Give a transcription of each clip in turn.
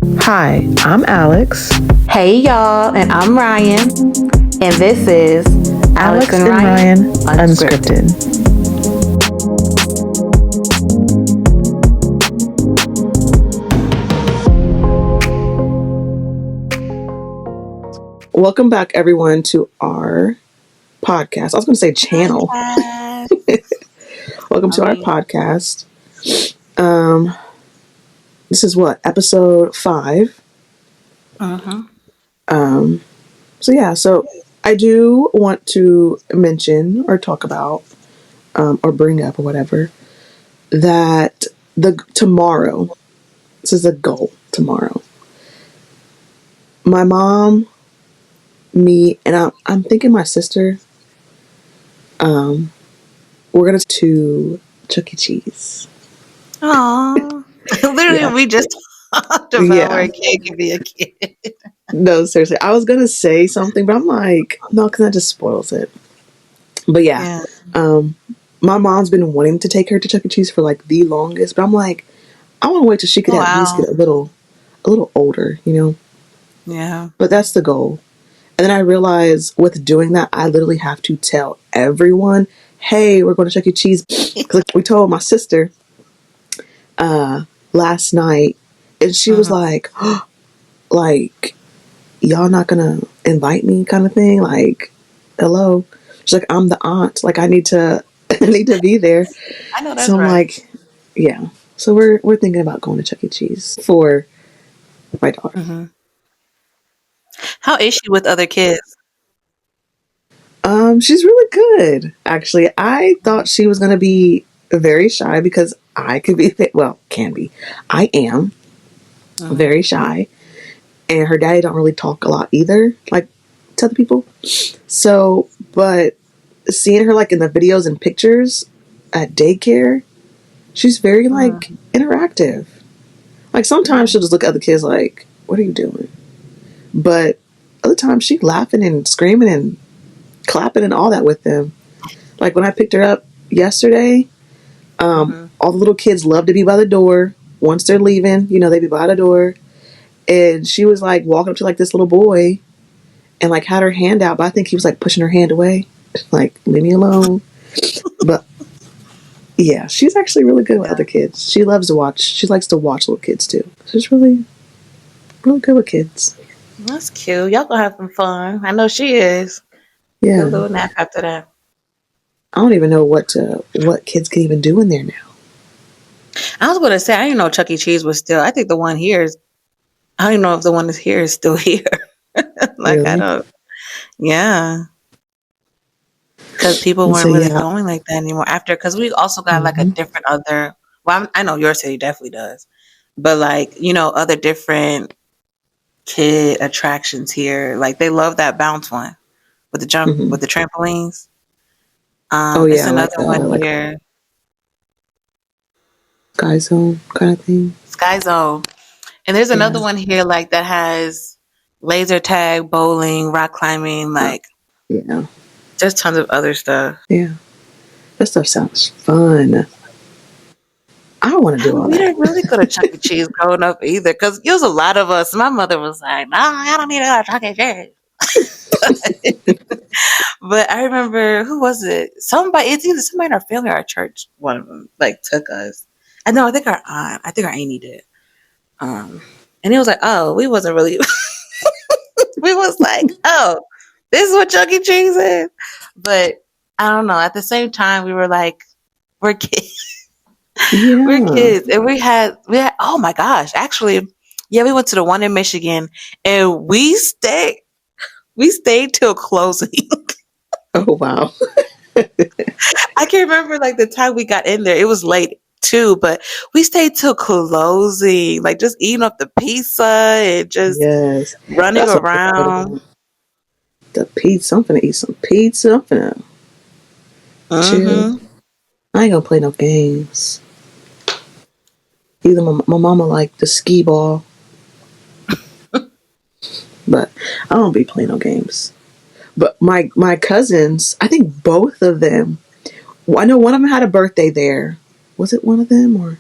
Hi, I'm Alex. Hey y'all, and I'm Ryan, and this is Alex and Ryan Unscripted. Welcome back, everyone, to our podcast. I was going to say channel. Welcome to our podcast. This is what, episode 5. So I do want to mention or talk about or bring up or whatever that tomorrow, this is a goal tomorrow. My mom, me, and I'm thinking my sister, we're going to Chuck E. Cheese. Aww. Literally, we just talked about where a kid can be a kid. No, seriously. I was going to say something, but I'm like, no, because that just spoils it. But my mom's been wanting to take her to Chuck E. Cheese for like the longest, but I'm like, I want to wait till she could at least get a little older, you know? Yeah. But that's the goal. And then I realized with doing that, I literally have to tell everyone, hey, we're going to Chuck E. Cheese. Because we told my sister last night, and she was like, oh, like, y'all not going to invite me kind of thing? Like, hello? She's like, I'm the aunt. Like, I need to be there. I know that's so I'm right. like, yeah. So we're thinking about going to Chuck E. Cheese for my daughter. Mm-hmm. How is she with other kids? She's really good, actually. I thought she was going to be very shy because I could be, can be. I am very shy, and her daddy don't really talk a lot either, like to other people. So, but seeing her like in the videos and pictures at daycare, she's very like interactive. Like sometimes she'll just look at other kids like, "What are you doing?" But other times she's laughing and screaming and clapping and all that with them. Like when I picked her up yesterday, all the little kids love to be by the door. Once they're leaving, they be by the door. And she was like walking up to like this little boy and like had her hand out, but I think he was like pushing her hand away. Like, leave me alone. But yeah, she's actually really good with other kids. She likes to watch little kids too. She's really, really good with kids. That's cute. Y'all gonna have some fun. I know she is. Yeah. A little nap after that. I don't even know what kids can even do in there now. I was gonna say I didn't know Chuck E. Cheese was still. I think the one here is. I don't even know if the one that's here is still here. Like really? I don't. Yeah. Because people weren't really going like that anymore after. Because we also got like a different other. Well, I know your city definitely does, but like other different kid attractions here. Like they love that bounce one with the jump with the trampolines. It's another one here. Sky Zone kind of thing. Sky Zone, and there's another one here like that has laser tag, bowling, rock climbing, like just tons of other stuff. Yeah, that stuff sounds fun. I want to do all that. We didn't really go to Chuck E. Cheese growing up either, because it was a lot of us. My mother was like, "No, I don't need to go to Chuck E. Cheese." But I remember, who was it? It's either somebody in our family or our church. One of them like took us. I think our aunt. I think our auntie did. And he was like, "Oh, we wasn't really." We was like, "Oh, this is what Chuck E. Cheese is." But I don't know. At the same time, we were like, "We're kids." Yeah. We're kids, and we had. Oh my gosh! Actually, we went to the one in Michigan, and we stayed till closing. Oh wow! I can't remember like the time we got in there. It was late too, but we stayed till closing, like just eating up the pizza and just running around. The pizza. I'm finna eat some pizza. I'm finna chill. I ain't gonna play no games. Either my mama like the skee ball, but I don't be playing no games. But my cousins, I think both of them. I know one of them had a birthday there. Was it one of them or?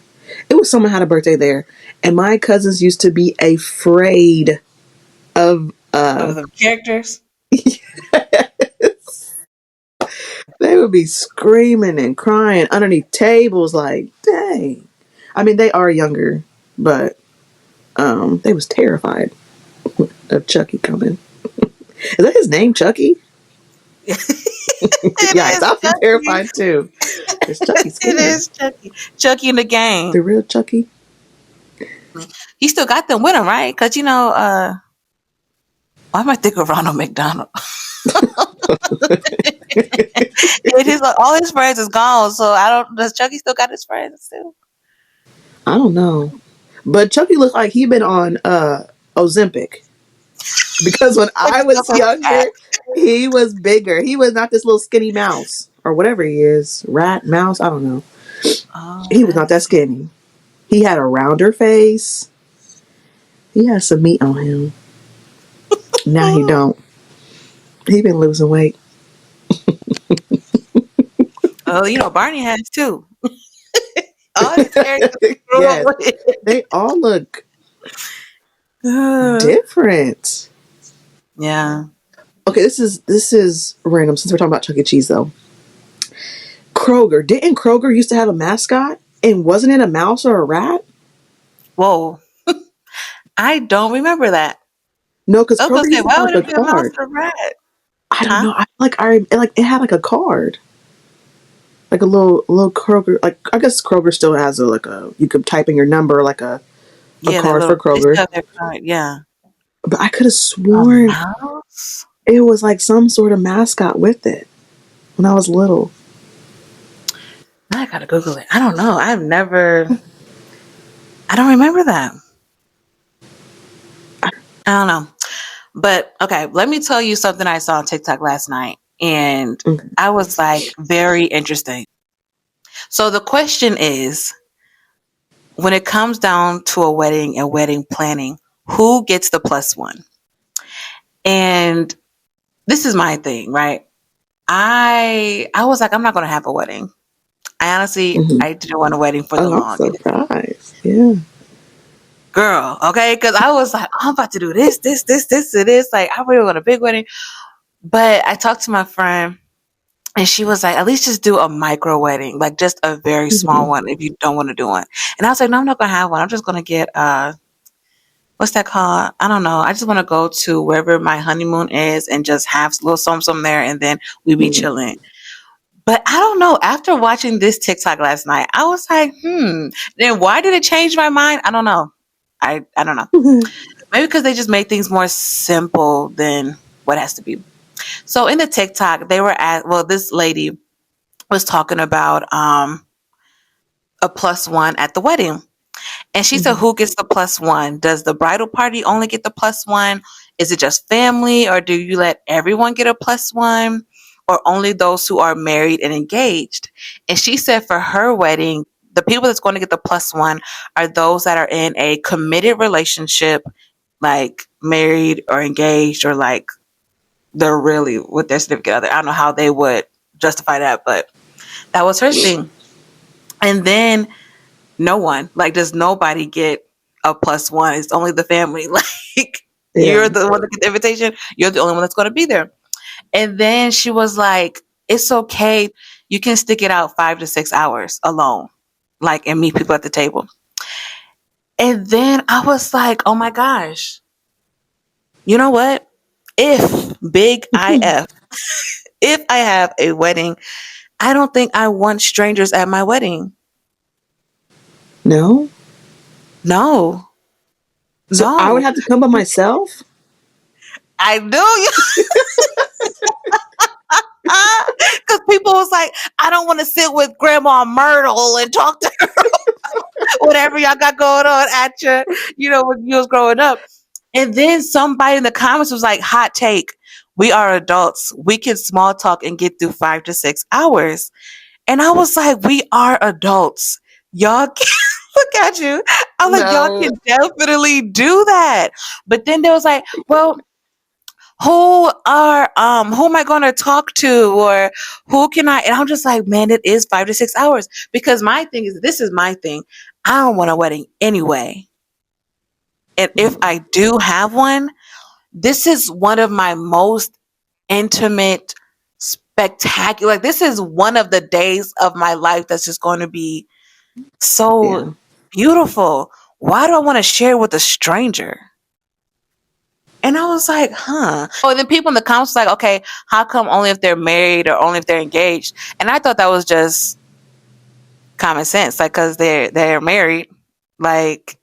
It was someone had a birthday there, and my cousins used to be afraid of Of the characters. they would be screaming and crying underneath tables like, dang. I mean, they are younger, but they was terrified of Chucky coming. Is that his name, Chucky? It Yikes, is I'll be Chucky. terrified too. It's Chucky It scary. is Chucky. Chucky in the game. The real Chucky? He still got them with him, right? Because why am I thinking of Ronald McDonald? And all his friends is gone, so I don't. Does Chucky still got his friends too? I don't know. But Chucky looked like he'd been on Ozempic. Because when Like I he's still was so fat. younger, he was bigger. He was not this little skinny mouse or whatever he is. Rat, mouse, I don't know. Oh, He was not that that's skinny. He had a rounder face. He had some meat on him. Now he don't. He been losing weight. oh, Barney has too. All these characters we grew up Yes. with. They all look different. Yeah. Okay, this is random since we're talking about Chuck E. Cheese though. Kroger. Didn't Kroger used to have a mascot? And wasn't it a mouse or a rat? Whoa. I don't remember that. No, because I was gonna Kroger say, used to why have would like it a be a mouse card. or a rat? I don't Huh? know. I it had like a card. Like a little Kroger, like I guess Kroger still has you could type in your number like a Yeah, that card little for they still Kroger. have their card. Yeah. But I could have A sworn mouse? it was like some sort of mascot with it when I was little. Now I gotta Google it. I don't know. I don't remember that. I don't know. But okay, let me tell you something I saw on TikTok last night. And Okay. I was like, very interesting. So the question is, when it comes down to a wedding and wedding planning, who gets the plus one? And this is my thing, right? I was like, I'm not gonna have a wedding. Mm-hmm. I didn't want a wedding for the Oh, I'm longest. surprised. Yeah. Girl, okay, because I was like, I'm about to do this, and this. Like, I really want a big wedding. But I talked to my friend, and she was like, at least just do a micro wedding, like just a very small Mm-hmm. one if you don't want to do one. And I was like, no, I'm not gonna have one. I'm just gonna get what's that called? I don't know. I just want to go to wherever my honeymoon is and just have a little something there, and then we be chilling. But I don't know. After watching this TikTok last night, I was like, Then why did it change my mind? I don't know. I don't know. Mm-hmm. Maybe because they just make things more simple than what has to be. So in the TikTok, this lady was talking about a plus one at the wedding. And she said, Mm-hmm. who gets the plus one? Does the bridal party only get the plus one? Is it just family, or do you let everyone get a plus one, or only those who are married and engaged? And she said for her wedding, the people that's going to get the plus one are those that are in a committed relationship, like married or engaged, or like they're really with their significant other. I don't know how they would justify that, but that was her thing. And then no one, like, does nobody get a plus one? It's only the family. Like, Yeah. you're the one that gets the invitation. You're the only one that's going to be there. And then she was like, it's okay. You can stick it out 5 to 6 hours alone, like, and meet people at the table. And then I was like, oh my gosh, you know what? If big IF, if I have a wedding, I don't think I want strangers at my wedding. No. No, So I would no. have to come by myself. I knew you. Because people was like, I don't want to sit with Grandma Myrtle and talk to her whatever y'all got going on at when you was growing up. And then somebody in the comments was like, hot take. We are adults. We can small talk and get through 5 to 6 hours. And I was like, we are adults. Y'all can look at you. I'm like, y'all No. can definitely do that. But then there was like, well, who am I going to talk to, or who can I? And I'm just like, man, it is 5 to 6 hours, because my thing is, this is my thing. I don't want a wedding anyway. And if Mm, I do have one, this is one of my most intimate, spectacular. Like, this is one of the days of my life that's just going to be so yeah. beautiful. Why do I want to share it with a stranger? And I was like, huh. Oh, and then people in the comments like, okay, how come only if they're married or only if they're engaged? And I thought that was just common sense, like because they're married, like.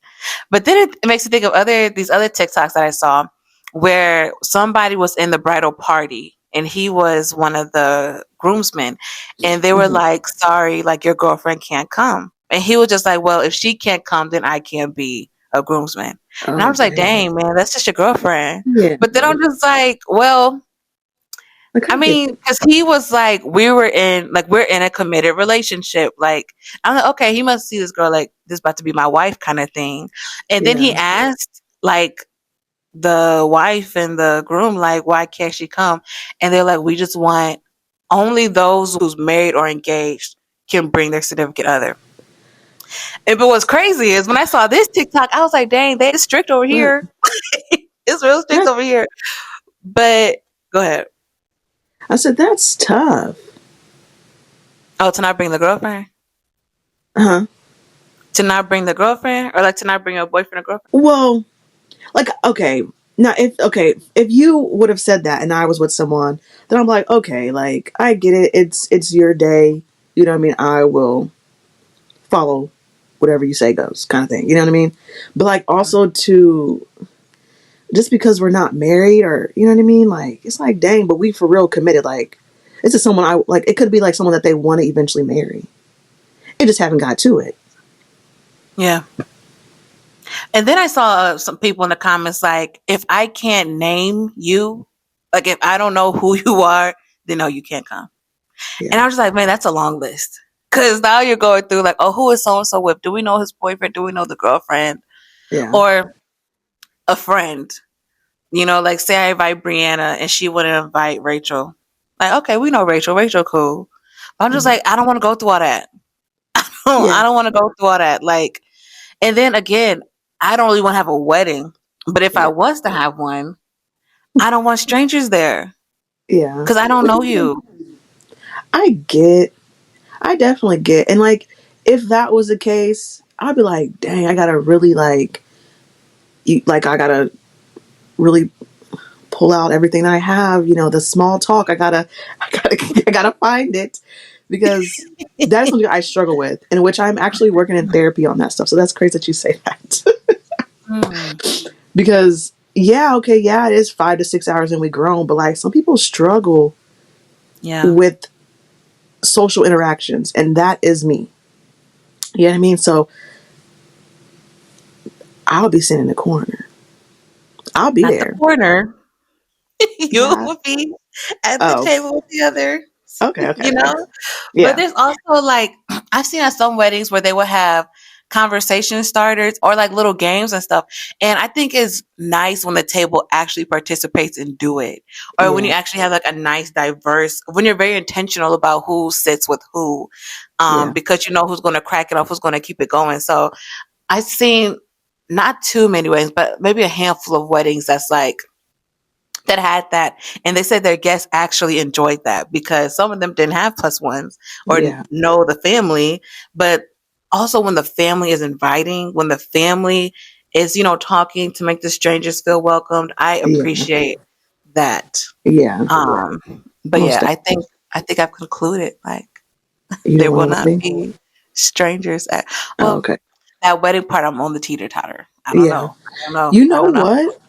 But then it makes me think of these other TikToks that I saw where somebody was in the bridal party and he was one of the groomsmen, and they were Hmm. like, sorry, like your girlfriend can't come. And he was just like, well, if she can't come, then I can't be a groomsman. And I Oh, was like, dang. dang, man, that's just your girlfriend. Yeah. But then I'm just like, well, Like, I I get mean, because he was like, we're in a committed relationship. Like, I'm like, okay, he must see this girl like this about to be my wife kind of thing. And then he yeah. asked like the wife and the groom, like, why can't she come? And they're like, we just want only those who's married or engaged can bring their significant other. And but what's crazy is when I saw this TikTok, I was like, dang, they strict over But here. It's real strict that, over here. But go ahead. I said, that's tough. Oh, to not bring the girlfriend? Huh? To not bring the girlfriend, or like to not bring a boyfriend or girlfriend? Well, like, okay. Now, if you would have said that and I was with someone, then I'm like, okay, like, I get it. It's your day. You know what I mean? I will follow whatever you say goes, kind of thing. You know what I mean? But like, also to just because we're not married, or you know what I mean? Like, it's like, dang, but we for real committed. Like, this is someone I like. It could be like someone that they want to eventually marry. They just haven't got to it. Yeah. And then I saw some people in the comments like, if I can't name you, like if I don't know who you are, then no, you can't come. And Yeah, I was like, man, that's a long list. Cause now you're going through like, oh, who is so and so with? Do we know his boyfriend? Do we know the girlfriend? yeah, Or a friend? You know, like say I invite Brianna and she wouldn't invite Rachel. Like, okay, we know Rachel. Rachel cool. But I'm just mhm. like, I don't want to go through all that. Yeah, I don't want to go through all that. Like, and then again, I don't really want to have a wedding. But if I yeah, was to have one, I don't want strangers there yeah. because I don't Which know you. I get. I definitely get. And like, if that was the case, I'd be like, dang, I gotta really like, I gotta really pull out everything that I have. You know, the small talk. I gotta find it because that is something I struggle with, in which I'm actually working in therapy on that stuff. So that's crazy that you say that. Mm, Because yeah, okay, yeah, it is 5 to 6 hours and we grown, but like some people struggle yeah, with social interactions, and that is me. You know what I mean? So I'll be sitting in the corner. I'll be not the there. corner. You Yeah. will be at the Oh, table with the others. okay, okay, You okay. know. But Yeah, there's also like I've seen at some weddings where they will have conversation starters or like little games and stuff. And I think it's nice when the table actually participates and do it. Or when you yeah, actually have like a nice diverse when you're very intentional about who sits with who. yeah, Because you know who's gonna crack it off, who's gonna keep it going. So I've seen not too many weddings, but maybe a handful of weddings that's like that had that, and they said their guests actually enjoyed that because some of them didn't have plus ones or yeah, know the family, but also when the family is inviting, when the family is talking to make the strangers feel welcomed, I yeah, appreciate that. yeah. um but Most yeah, definitely. I think I've concluded like You don't there want will a not wedding? be strangers at, Oh, well, okay. that wedding part I'm on the teeter totter. I don't Yeah. know. I don't know. You I know don't know. what?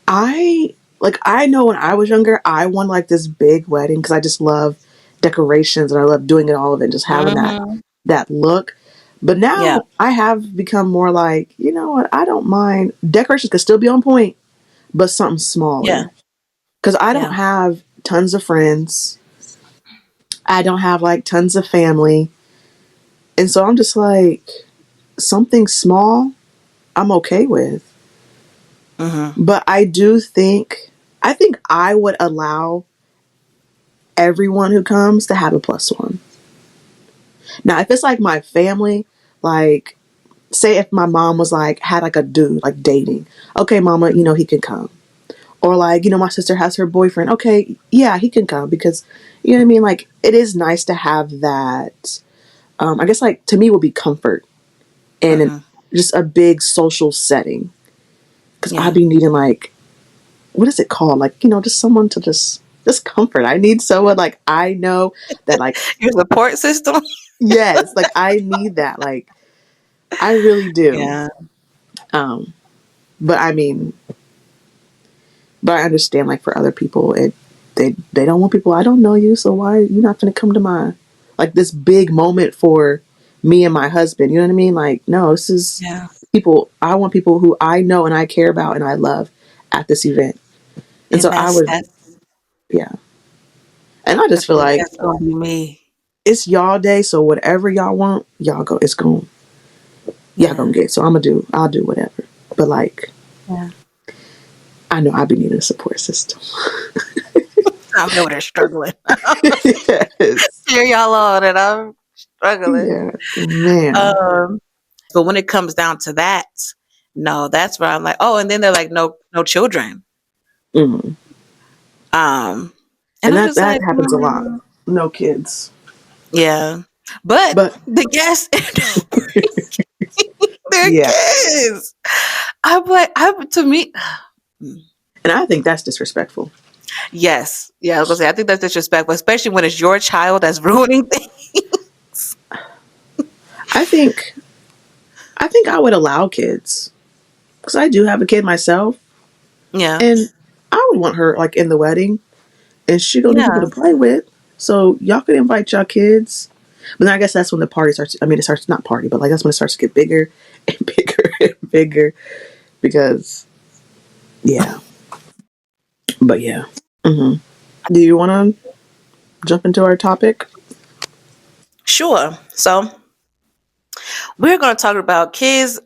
I know when I was younger, I wanted like this big wedding because I just love decorations and I love doing it all of it, and just having Hmm. that look. But Yeah. now I have become more like, you know what? I don't mind. Decorations could still be on point, but something Yeah. smaller. Because I don't Yeah. have tons of friends. I don't have like tons of family. And so I'm just like, something small, I'm okay with. Hmm. But I think I would allow everyone who comes to have a plus one. Now, if it's like my family, like say if my mom was like, had like a dude like dating, okay, mama, he can come. Or like, my sister has her boyfriend. Okay, yeah, he can come because, you know what I mean? Like, it is nice to have that. I guess like to me would be comfort and Hmm. just a big social setting. Because I'd Yeah. be needing like, what is it called? Like, just someone to just comfort. I need someone like I know that like, Your support system. yes, like I need that. Like I really do. Yeah. Um, but I mean, but I understand like for other people, they don't want people. I don't know you, so why you not gonna come to my like this big moment for me and my husband? You know what I mean? Like no, this is Yeah. people. I want people who I know and I care about and I love at this event. And And so I that's would, that's yeah. And I just that's feel what like that's gonna be me. it's y'all day, so whatever y'all want, y'all go. It's going, y'all Yeah. gonna get. So I'll do whatever. But like, Yeah. I know I be needing a support system. I'm over there struggling. Yes. Cheer y'all on, and I'm struggling. Yeah, man. Um, but when it comes down to that, no, that's where I'm like, oh, and then they're like, no, no children. Mm. Um, and And I'm that just that like, happens a lot. No kids, yeah, but but the guests they're yeah, kids. I'm like, I'm to me, and I think that's disrespectful. yes, yeah. I was gonna say, I think that's disrespectful, especially when it's your child that's ruining things. I think I would allow kids because I do have a kid myself, Yeah, and I would want her like in the wedding, and she gonna need people yeah. to play with. So y'all can invite y'all kids. But then I guess that's when the party starts. I mean, it starts not party, but like that's when it starts to get bigger and bigger and bigger because yeah. But yeah. Hmm. Do you want to jump into our topic? Sure. So we're gonna talk about kids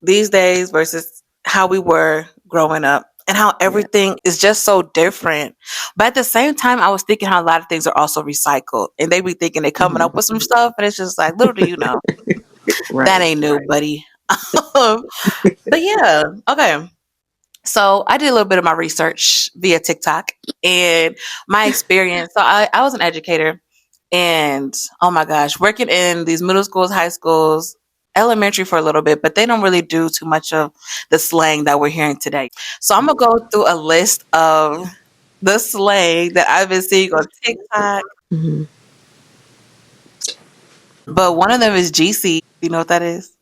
these days versus how we were growing up and how Yeah. everything is just so different. But at the same time, I was thinking how a lot of things are also recycled and they be thinking they're coming Hmm. up with some stuff. And it's just like, little do you know, that Right. ain't new, buddy. But yeah, okay. So I did a little bit of my research via TikTok and my experience. So I was an educator and oh my gosh, working in these middle schools, high schools, elementary for a little bit, but they don't really do too much of the slang that we're hearing today. So I'm gonna go through a list of the slang that I've been seeing on TikTok, Hmm. but one of them is GC. You know what that is?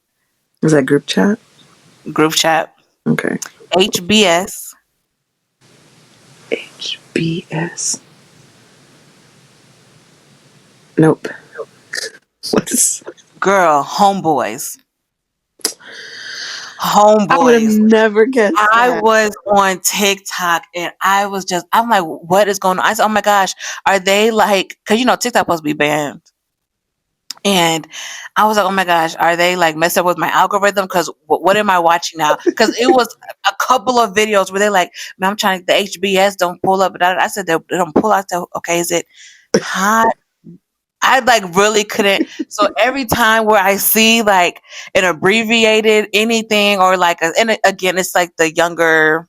Is that group chat? Group chat. Okay. HBS. HBS. Nope. What's? Girl, homeboys. I would have Homeboys. never guessed I that. was on TikTok and I'm like, what is going on? I said, oh my gosh, are they like, cause TikTok supposed to be banned. And I was like, oh my gosh, are they like messed up with my algorithm? Cause what am I watching now? Cause it was a couple of videos where they're like, man, I'm trying, the HBS don't pull up. I said, they don't pull out. Okay, is it hot? I like really couldn't. So every time where I see like an abbreviated anything or like, again, it's like the younger.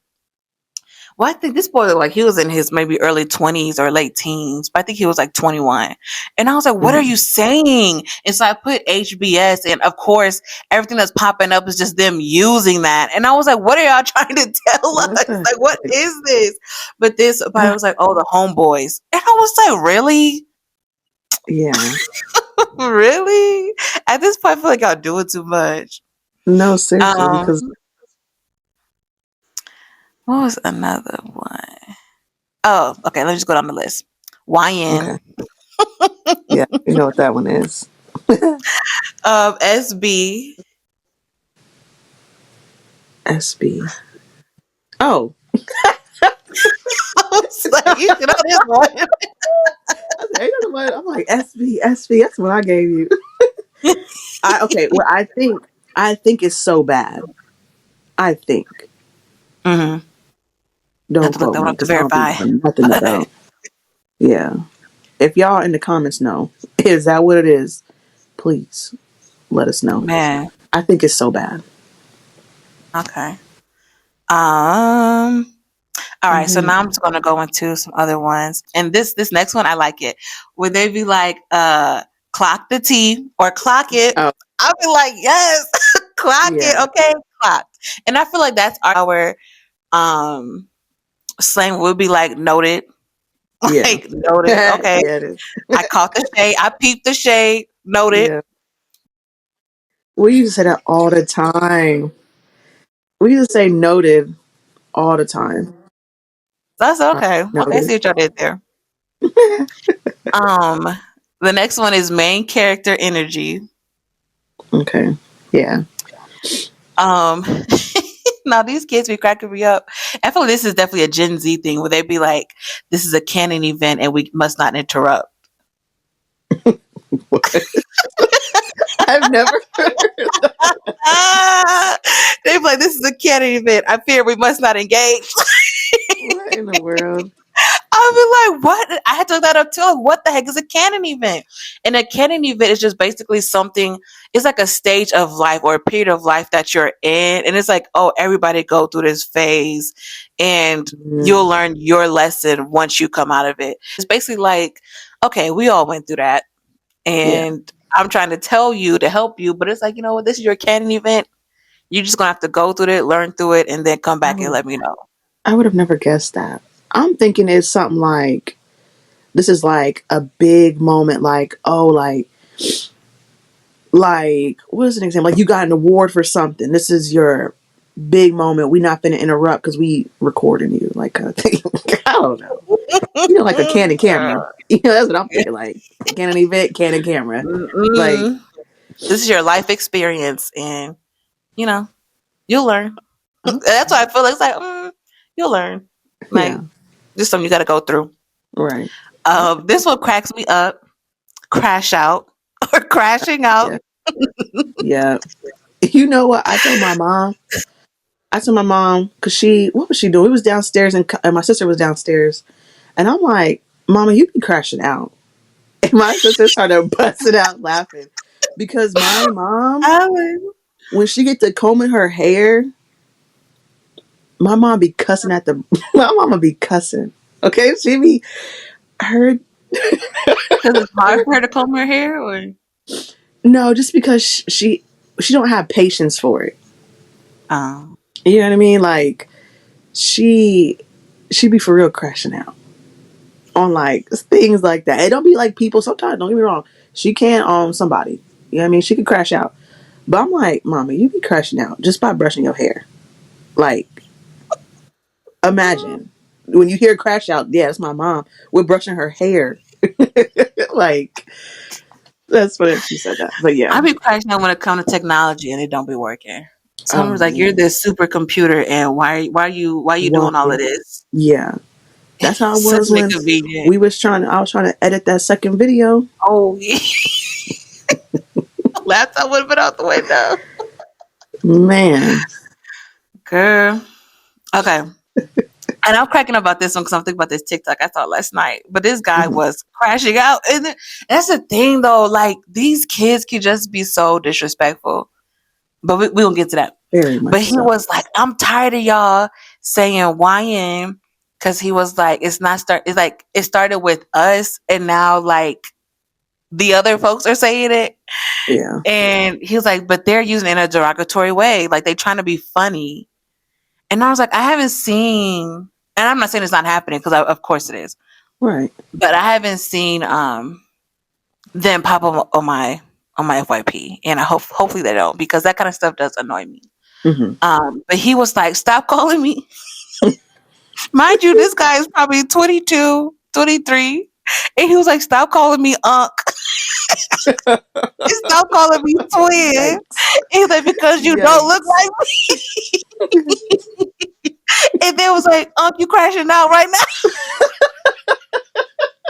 Well, I think this boy, like, he was in his maybe early 20s or late teens, but I think he was like 21. And I was like, what are Mhm. you saying? And so I put HBS, and of course, everything that's popping up is just them using that. And I was like, what are y'all trying to tell us? What the Like, what heck? is this? But I was like, oh, the homeboys. And I was like, really? Yeah. Really? At this point, I feel like y'all doing too much. No, seriously, because Um, what was another one? Oh, okay, let me just go down the list. okay. YN. Yeah, you know what that one is. SB. SB. Oh, I was like, you know this one. okay, you know what? I'm like SB, SB. That's what I gave you. I okay. Well, I think it's so bad. I think. Mm-hmm. I have Don't to look quote that one me up to because I don't be verify. knowing nothing But about. Yeah. If y'all in the comments know, is that what it is? Please let us know. man. I think it's so bad. Okay. Um. All right. So Hmm. now I'm just gonna go into some other ones, and this next one I like it. Would they be like, clock the T or clock it? Oh, I'll be like, yes, clock it. yeah, Okay, clocked. And I feel like that's our um slang would be like noted, yeah, like noted. yeah. Okay, It is. I caught the shade. I peeped the shade. Noted. Yeah, we used to say that all the time. We used to say noted all the time. That's okay. Okay, Noted. see what y'all did there. Um, the next one is main character energy. Okay. Yeah. Um, now these kids be cracking me up. I feel like this is definitely a Gen Z thing where they be like, "This is a canon event and we must not interrupt." I've never heard that. Ah, they be like, "This is a canon event. I fear we must not engage." What in the world? I be like, "What?" I had to look that up too. Like, what the heck is a canon event? And a canon event is just basically something. It's like a stage of life or a period of life that you're in, and it's like, oh, everybody go through this phase, and Mm, you'll learn your lesson once you come out of it. It's basically like, okay, we all went through that, yeah. and I'm trying to tell you to help you, but it's like, you know what? This is your canon event. You're just gonna have to go through it, learn through it, and then come I back and would let me know. I would have never guessed that. I'm thinking it's something like this is like a big moment, like, oh, like what is an example? Like you got an award for something. This is your big moment. We not finna interrupt because we recording you, like kind of thing. I don't know. You know, like a Canon camera. Girl. You know, that's what I'm thinking. Like Canon event, Canon camera. Like, Mm-mm. This is your life experience, and you know you'll learn. That's okay, why I feel like it's like you'll learn. yeah, Like just something you got to go through. right, This one cracks me up. Crash out or crashing out. yeah, yeah. You know what? I told my mom. I told my mom because what was she doing? We was downstairs and my sister was downstairs, and I'm like, Mama, you be crashing out. And my sister started busting out laughing because my mom, I was- when she get to combing her hair, my mom be cussing at the. My mama be cussing. Okay, she be her. Because it's hard for her to comb her hair, or No, just because she don't have patience for it. um, You know what I mean? Like she she be for real crashing out on like things like that. It don't be like people sometimes, don't get me wrong. She can on somebody. You know what I mean? She could crash out. But I'm like, Mama, you be crashing out just by brushing your hair. Like, imagine when you hear crash out, yeah, that's my mom. We're brushing her hair. Like, that's funny if she said that. But yeah. I be crashing out when it comes to technology and it don't be working. Oh Someone's like, "You're man. this supercomputer, and why are you Why? doing all of this?" Yeah. That's how it Such was an when inconvenient. I was trying to edit that second video. Oh, yeah. Laptop would have been out the window. Man. Girl. Okay. And I'm cracking up about this one because I'm thinking about this TikTok I saw last night. But this guy Mhm. was crashing out. And that's the thing, though. Like, these kids can just be so disrespectful. But we won't get to that. Very But much he so. was like, I'm tired of y'all saying YN because he was like, it's like, it started with us and now, like, the other folks are saying it. Yeah. And he was like, but they're using it in a derogatory way. Like, they trying to be funny. And I was like, I haven't seen, and I'm not saying it's not happening because of course it is, Right. but I haven't seen them pop up on my FYP, and I hopefully they don't because that kind of stuff does annoy me. Hmm. But he was like, stop calling me. Mind you, this guy is probably 22, 23, and he was like, stop calling me Unc. And stop calling me twin. Yikes. He's like, because you don't look Yikes. like me. And then was like, Unc, you crashing out right now.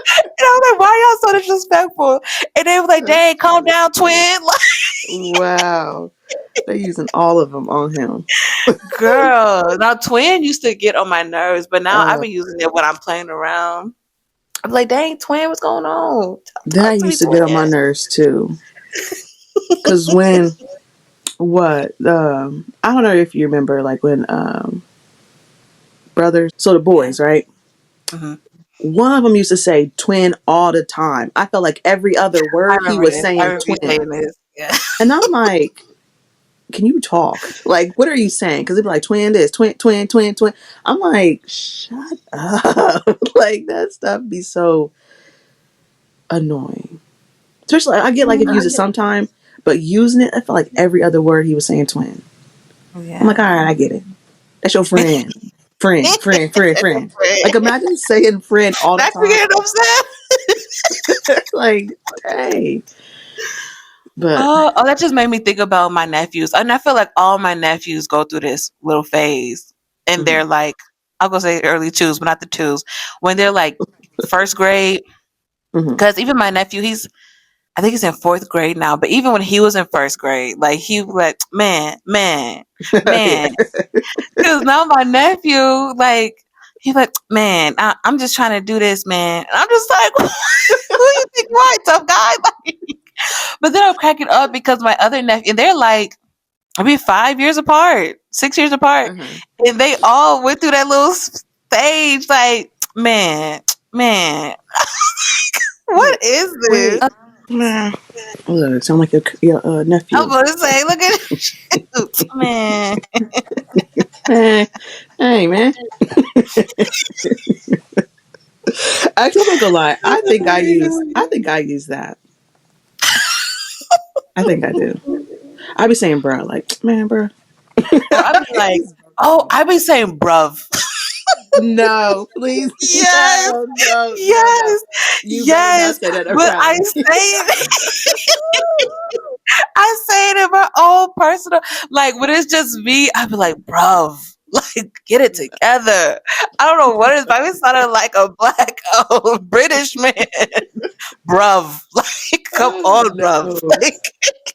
And I was like, why y'all so disrespectful? And they was like, That's dang, calm funny. down, twin. Like, Wow. They're using all of them on him. girl. Now twin used to get on my nerves, but now I've Uh, been using it when I'm playing around. I'm like, dang, twin, what's going on? that Talk to me, used to get on my twin. nerves too. Cause what? I don't know if you remember, like when brothers. So the Yeah. boys, right? Hmm. One of them used to say twin all the time. I felt like every other I word he remember was this. I saying remember you twin, saying this. Yeah. and I'm like, can you talk? Like, what are you saying? Because it'd be like twin this, twin, twin, twin, twin. I'm like, shut up. Like that stuff be so annoying. Especially, I get like if you use it sometime, but using it, I felt like every other word he was saying twin. I'm like, Yeah. all right, I get it. That's your friend. Friend, friend, friend, That's your friend. friend. Like imagine saying friend all the Not you time. getting upset. Like, hey. But Oh, that just made me think about my nephews. And I feel like all my nephews go through this little phase. And mhm, they're like, I'll go say early twos, but not the twos. When they're like first grade, mhm. because even my nephew, I think he's in fourth grade now, but even when he was in first grade, like he was like, man, man, Yeah. man. Because now my nephew, like, he's like, man, I'm just trying to do this, man. And I'm just like, who you think you are, tough guy? Like, but then I'm cracking up because my other nephew, and they're like, I mean, 5 years apart, 6 years apart, Uh-huh. and they all went through that little stage. Like, man, man, Look, what is this? wait. Nah. Look, sound like your I'm nephew. gonna say, look at you, man. Hey, hey, man. Actually, I'm not gonna lie. I think I use that. I think I do. I be saying, bro, like, man, bro. Or I'd be like, It's oh, bro. I'd be saying, bruv. No, please, Yes, no, no, no, no. yes, You better yes. not say that But around me. I say it in my own personal, like when it's just me, I be like, bruv, like get it together. I don't know what it is, but I be sounding like a black British man, bruv. Like, come on, bruv. No, Like,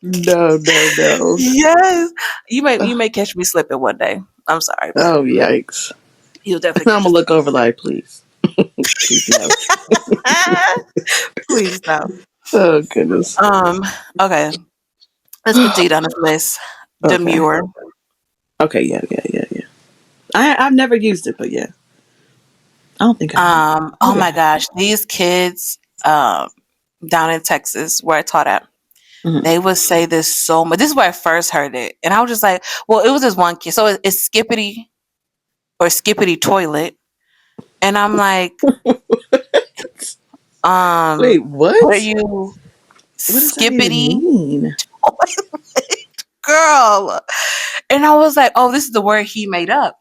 no, no, no. yes, you may catch me slipping one day. I'm sorry, but Oh, yikes. you'll I'm definitely catch gonna us look slipping over one like, please, please, no. day. Please stop. Oh, goodness. Um. Okay. Let's continue on this list. Okay. Demure. Okay, yeah, yeah, yeah, yeah. I've never used it, but yeah. I don't think I have. Oh Maybe I my have. gosh, these kids down in Texas where I taught at, Mhm. they would say this so much. This is where I first heard it, and I was just like, well, it was this one kid. So it's Skippity or Skippity toilet, and I'm like, Wait, what are what? you What does that even Skippity mean? girl? And I was like, oh, this is the word he made up.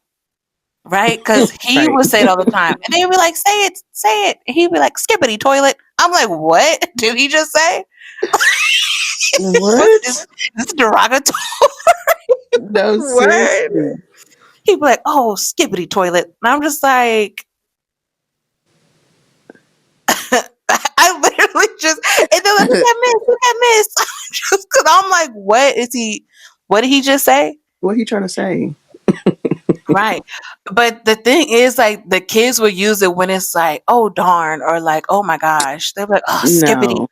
Right? Because he Right. would say it all the time. And they'd be like, say it. And he'd be like, skippity toilet. I'm like, what did he just say? What is What? this a derogatory No, word? seriously. He'd be like, oh, skippity toilet. And I'm just like, I literally just, and they're like, look at miss. Just because I'm like, what did he just say? What are you trying to say? Right. But the thing is, like, the kids will use it when it's like, oh, darn, or like, oh my gosh. They're like, oh, skippity. No.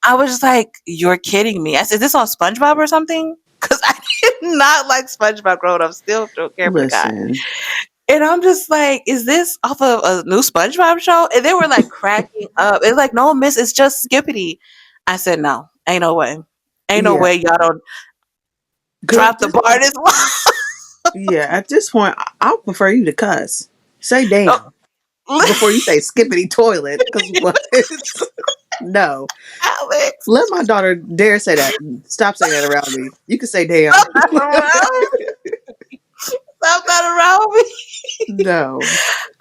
I was just like, "You're kidding me." I said, "Is this on SpongeBob or something?" Because I did not like SpongeBob growing up. Still don't care for the guy. Listen. And I'm just like, "Is this off of a new SpongeBob show?" And they were like cracking up. It's like, "No, miss, it's just Skippity." I said, "No, ain't no way, ain't no Yeah. way y'all don't Because drop the bar this yeah, at this point, I'll prefer you to cuss. Say damn long." before you say skippity toilet. Because what? No. Alex, Let my daughter dare say that. Stop saying that around me. You can say damn. stop that around. Stop that around me. No.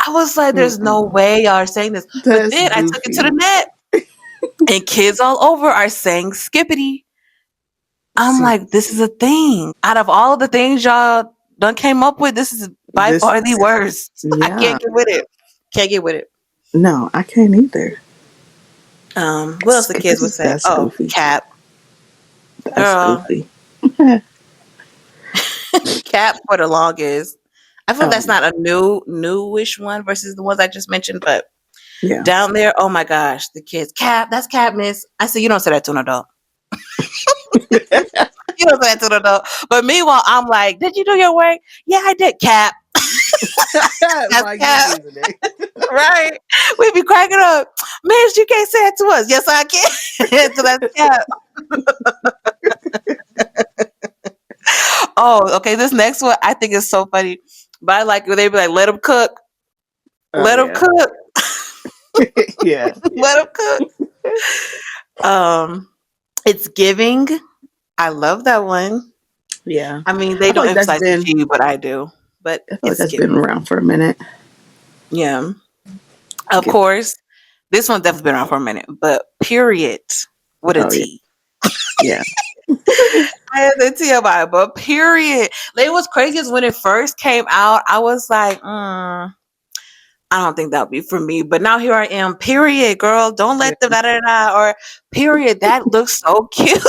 I was like, "There's no Mm-mm. way y'all are saying this." But That's then I took it to the goofy. net. And kids all over are saying skippity. I'm See, like, this is a thing. Out of all the things y'all done came up with, this is by this, far the worst. I yeah. can't get with it. Can't get with it. No, I can't either. What else the kids would say? That's Oh, goofy. cap. That's Girl. goofy. Cap for the longest. I feel Oh, that's not a newish one versus the ones I just mentioned, but yeah. down there, oh my gosh, the kids. Cap, that's cap, miss. I said, you don't say that to an adult. You don't say that to the adult. But meanwhile, I'm like, did you do your work? Yeah, I did. Cap. That's While you cap. using it. Right. We be cracking up. Miss, you can't say it to us. Yes, I can. So that's cap. Oh, okay. This next one I think is so funny. But I like when they be like, let them cook. Oh Let them yeah. cook. Yeah. Let them cook. Um, it's giving. I love that one. Yeah. I mean, they I feel don't like that's emphasize the been G, but I do. But I feel like it's that's been giving. around for a minute. Yeah. Of Give- course, this one's definitely been around for a minute. But period with a Oh yeah. T. Yeah. I had the T about it, but period. Like, it was crazy is when it first came out. I was like, I don't think that would be for me. But now here I am. Period, girl. Don't Yeah. let them da da da. Or period. That looks so cute.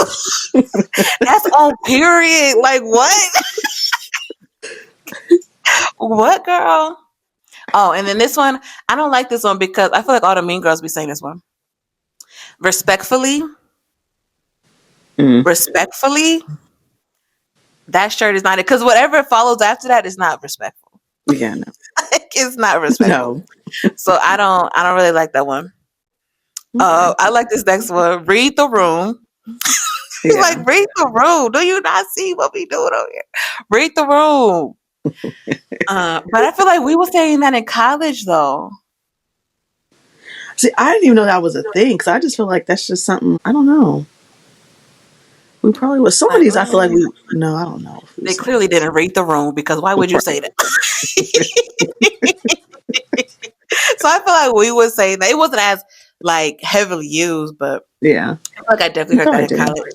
That's on period. Like what? What girl? Oh, and then this one, I don't like this one because I feel like all the mean girls be saying this one. Respectfully, Mm. respectfully, that shirt is not it. Because whatever follows after that is not respectful. Yeah. No. Like, it's not respectful. No. So I don't really like that one. Okay. I like this next one. Read the room. Yeah. Like, read the room. Do you not see what we doing over here? Read the room. But I feel like we were saying that in college though. See, I didn't even know that was a thing because I just feel like that's just something. I don't know. We probably was some of Like, these. I feel like we. No, I don't know if we they said. clearly didn't read the room because why would you say that? So I feel like we would say that it wasn't as like heavily used, but Yeah, I feel like I definitely we heard that probably in did. college.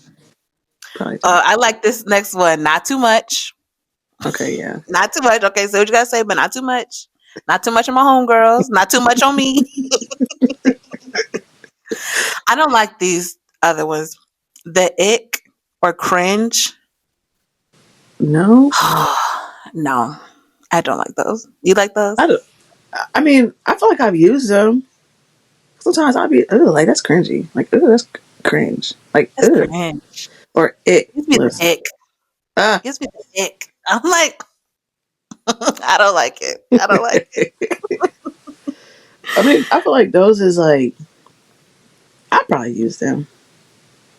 Probably did. I like this next one. Not too much. Okay, yeah. Not too much. Okay, so what you gotta say, but not too much. Not too much on my homegirls. Not too much on me. I don't like these other ones. The ick or cringe. No, No, I don't like those. You like those? I don't. I mean, I feel like I've used them. Sometimes I'll be, oh, like that's cringy. Like, oh, that's cringe. Like, That's oh, cringe. or it. Gives me Listen, the ick. ah. Gives me the ick. I'm like, I don't like it. I don't like it. I mean, I feel like those is like I probably use them.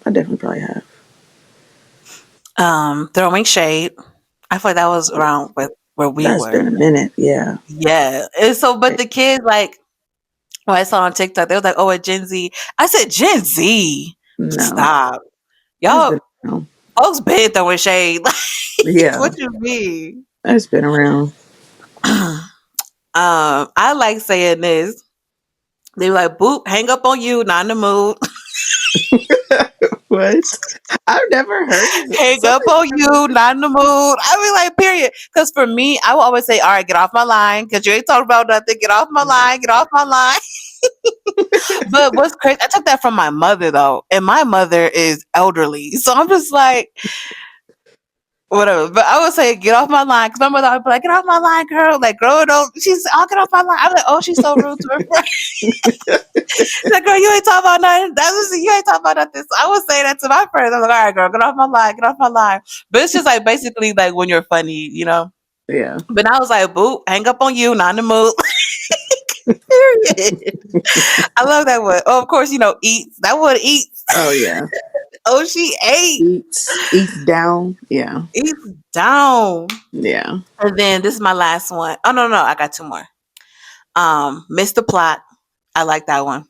I definitely probably have. Throwing shade. I feel like that was around with where we That's been were. a minute. Yeah. Yeah. And so, but the kids, like, when I saw on TikTok, they was like, oh, a Gen Z. I said, Gen Z? No, Stop. it's been Y'all, around. folks been throwing shade. Like, Yeah, what you mean? it's been around. I like saying this. They were like, boop, hang up on you, not in the mood. What? I've never heard it. Hang up Somebody. on you, not in the mood. I mean, like, period. Because for me, I will always say, all right, get off my line. Because you ain't talking about nothing. Get off my line. Get off my line. But what's crazy, I took that from my mother, though. And my mother is elderly. So I'm just like, whatever. But I would say, get off my line. Because my mother would be like, get off my line, girl. Like, girl, don't. She's, I'll get off my line. I'm like, oh, she's so rude to her friend. She's like, girl, you ain't talking about nothing. You ain't talking about nothing. So I would say that to my friends. I'm like, all right, girl, get off my line. Get off my line. But it's just like basically like when you're funny, you know? Yeah. But I was like, boop, hang up on you, not in the mood. Period. I love that one. Oh, of course, eats. That one eats. Oh yeah. Oh, she ate. Eats down. Yeah. Eats down. Yeah. And then this is my last one. Oh no, I got two more. Mr. Plot. I like that one.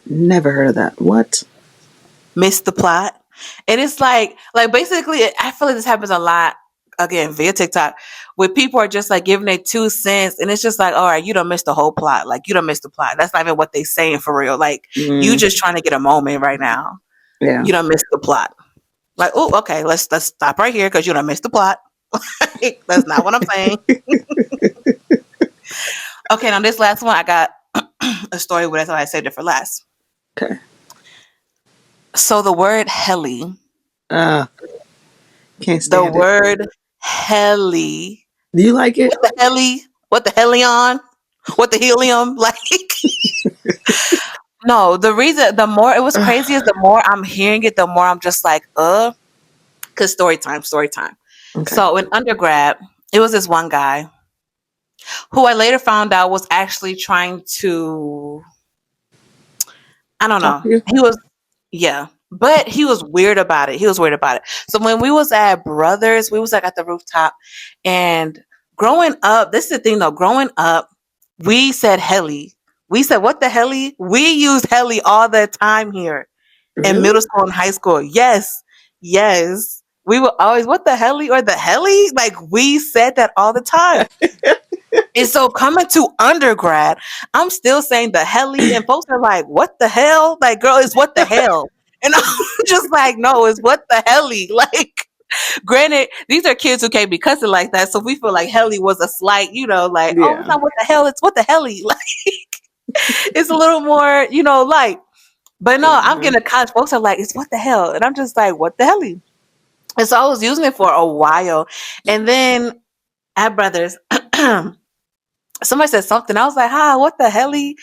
Never heard of that. What? Mr. Plot. And it's like basically I feel like this happens a lot again via TikTok where people are just like giving their 2 cents and it's just like, all right, you don't miss the whole plot. Like you don't miss the plot. That's not even what they saying for real. Like you Mm, just trying to get a moment right now. yeah. You don't miss the plot. Like, oh, okay, let's stop right here because you don't miss the plot. That's not what I'm saying. Okay, now this last one I got a story with it, so I saved it for last. Okay. So the word heli, Uh, can't the stand it. word heli. Do you like it? What the heli? What the helion? What the helium? Like, no, the reason, the more it was crazy is the more I'm hearing it, the more I'm just like, Cause story time, story time. Okay. So in undergrad, it was this one guy who I later found out was actually trying to, I don't Talk know. to you. He was, yeah, but he was weird about it. He was weird about it. So when we was at Brothers, we was like at the rooftop, and growing up, this is the thing though. Growing up, we said heli. We said what the heli? We used heli all the time here in Really? middle school and high school. Yes, yes. We were always what the heli or the heli? Like we said that all the time. And so coming to undergrad, I'm still saying the heli, and folks are like, "What the hell?" Like, girl, it's what the hell, and I'm just like, "No, it's what the heli." Like, granted, these are kids who can't be cussing like that, so we feel like heli was a slight, like, "Oh, it's Yeah. not what the hell, it's what the heli." Like, it's a little more, like. But no, I'm Uh-huh. getting a college. Folks are like, "It's what the hell," and I'm just like, "What the heli?" And so I was using it for a while, and then at Brothers. Somebody said something. I was like, "Hi, what the heli?"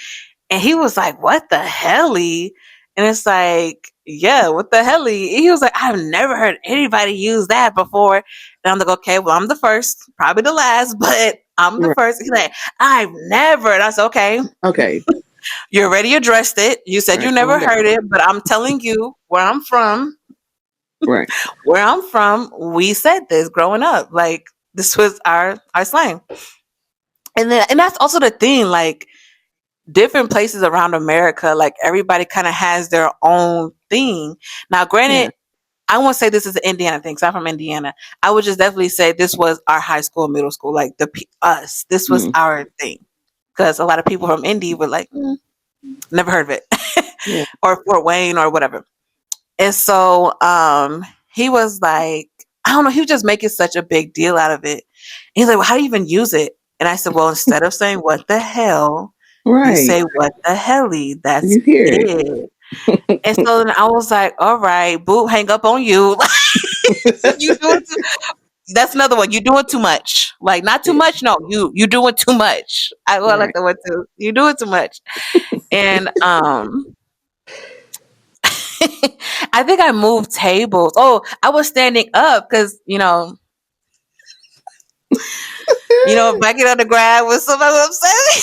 And he was like, "What the heli?" And it's like, "Yeah, what the heli?" He was like, "I've never heard anybody use that before." And I'm like, "Okay, well, I'm the first, probably the last, but I'm the Right. first." He's like, "I've never." And I said, "Okay, Okay. you already addressed it. You All said you right. never Calm heard down. it, but I'm telling you where I'm from. Right. Where I'm from, we said this growing up. Like this was our slang." And that's also the thing, like different places around America, like everybody kind of has their own thing. Now, Yeah. granted, I won't say this is an Indiana thing, because I'm from Indiana. I would just definitely say this was our high school, middle school, like us. This was Mm. our thing, because a lot of people from Indy were like, never heard of it, Yeah. or Fort Wayne or whatever. And so, he was like, I don't know, he was just making such a big deal out of it. He's like, "Well, how do you even use it?" And I said, "Well, instead of saying what the hell, you Right. say what the helly. That's You hear it. it." And so then I was like, "All right, boo, hang up on you." Like, you doing that's another one. You doing too much. Like not too Yeah. much. No, you doing too much. I like Right. that one too. You doing too much. And I think I moved tables. Oh, I was standing up because back in undergrad when somebody was upset,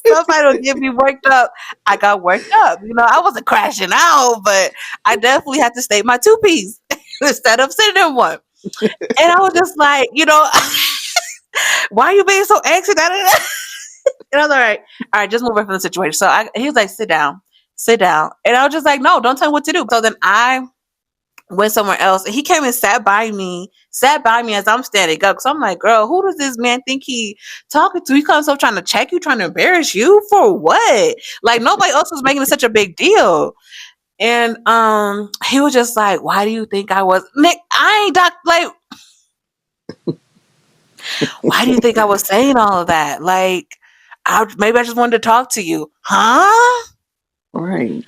somebody would get me worked up. I got worked up. I wasn't crashing out, but I definitely had to state my two piece instead of sitting in one. And I was just like, why are you being so anxious? And I was all right, just move away from the situation. So he was like, sit down. And I was just like, no, don't tell me what to do. So then I went somewhere else, and he came and sat by me as I'm standing up. So I'm like, girl, who does this man think he talking to? He comes up trying to check you, trying to embarrass you for what? Like nobody else was making it such a big deal. And he was just like, why do you think I was Nick? I ain't doc like why do you think I was saying all of that? Like maybe I just wanted to talk to you. Huh? Right.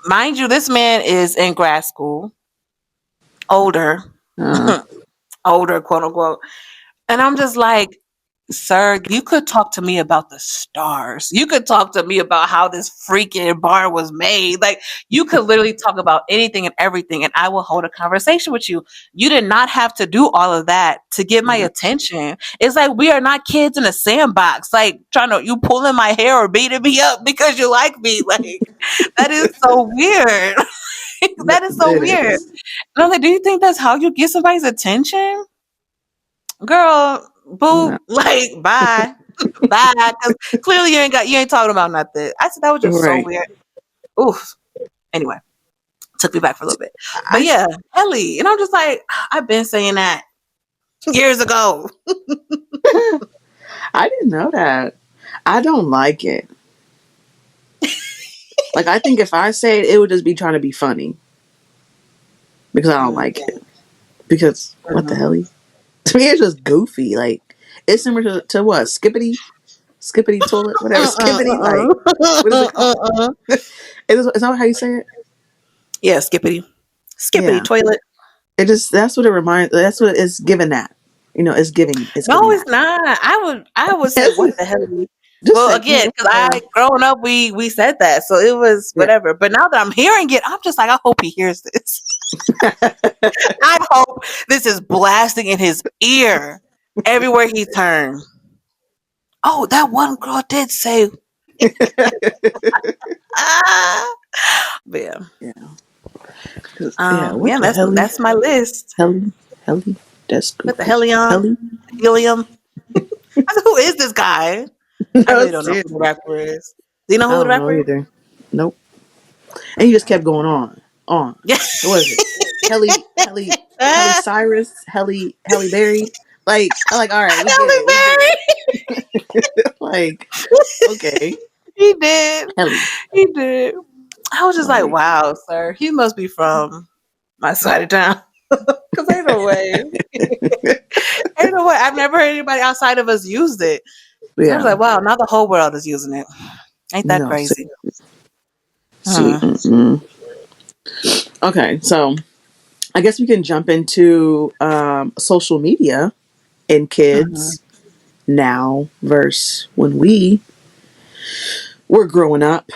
Mind you, this man is in grad school, older, Uh, older, quote unquote. And I'm just like, sir, you could talk to me about the stars. You could talk to me about how this freaking bar was made. Like, you could literally talk about anything and everything, and I will hold a conversation with you. You did not have to do all of that to get my right. attention. It's like we are not kids in a sandbox, like you pulling my hair or beating me up because you like me. Like, that is so weird. That is so It weird. is. And I'm like, do you think that's how you get somebody's attention? Girl, No. boo, like, bye. Bye. Because clearly you ain't talking about nothing. I said that was just so Right. weird. Oof. Anyway, took me back for a little bit. But I yeah, Ellie. And I'm just like, I've been saying that years ago. I didn't know that. I don't like it. Like I think if I say it, it would just be trying to be funny because I don't like it. Because what the Mhm. hell? To me, it's just goofy. Like it's similar to what skippity toilet, whatever skippity. Like what is it called? Is that how you say it? Yeah, skippity. Skippity Yeah. toilet. It just that's what it reminds. That's what it's giving that. It's giving. It's No, giving it's that. not. I would say what Yes, the hell. just Well, say again, because I growing up we said that, so it was yeah. whatever. But now that I'm hearing it, I'm just like, I hope he hears this. I hope this is blasting in his ear everywhere he turned. Oh, that one girl did say, ah. But yeah, Yeah. 'Cause, yeah, what yeah, the hell? that's my list. Helly, that's Put the goofy. helium, Helly? helium. I said, who is this guy? I No, really don't know who the seriously. rapper is. Do you know I who the don't know rapper is? either. Nope. And he just kept going on. Yeah. What was it? Helly Cyrus, Helly Berry. Like, all right, we get Halle it. We get Berry. it. Like, okay. He did. Helly. He did. I was just like, Like, wow, sir. He must be from my side of town. Cause ain't no way. Ain't no way. I've never heard anybody outside of us used it. So I was yeah. like, wow, now the whole world is using it. Ain't that No, see. crazy? See. Mm-mm. Okay, so I guess we can jump into social media and Mm-hmm. kids now versus when we were growing up.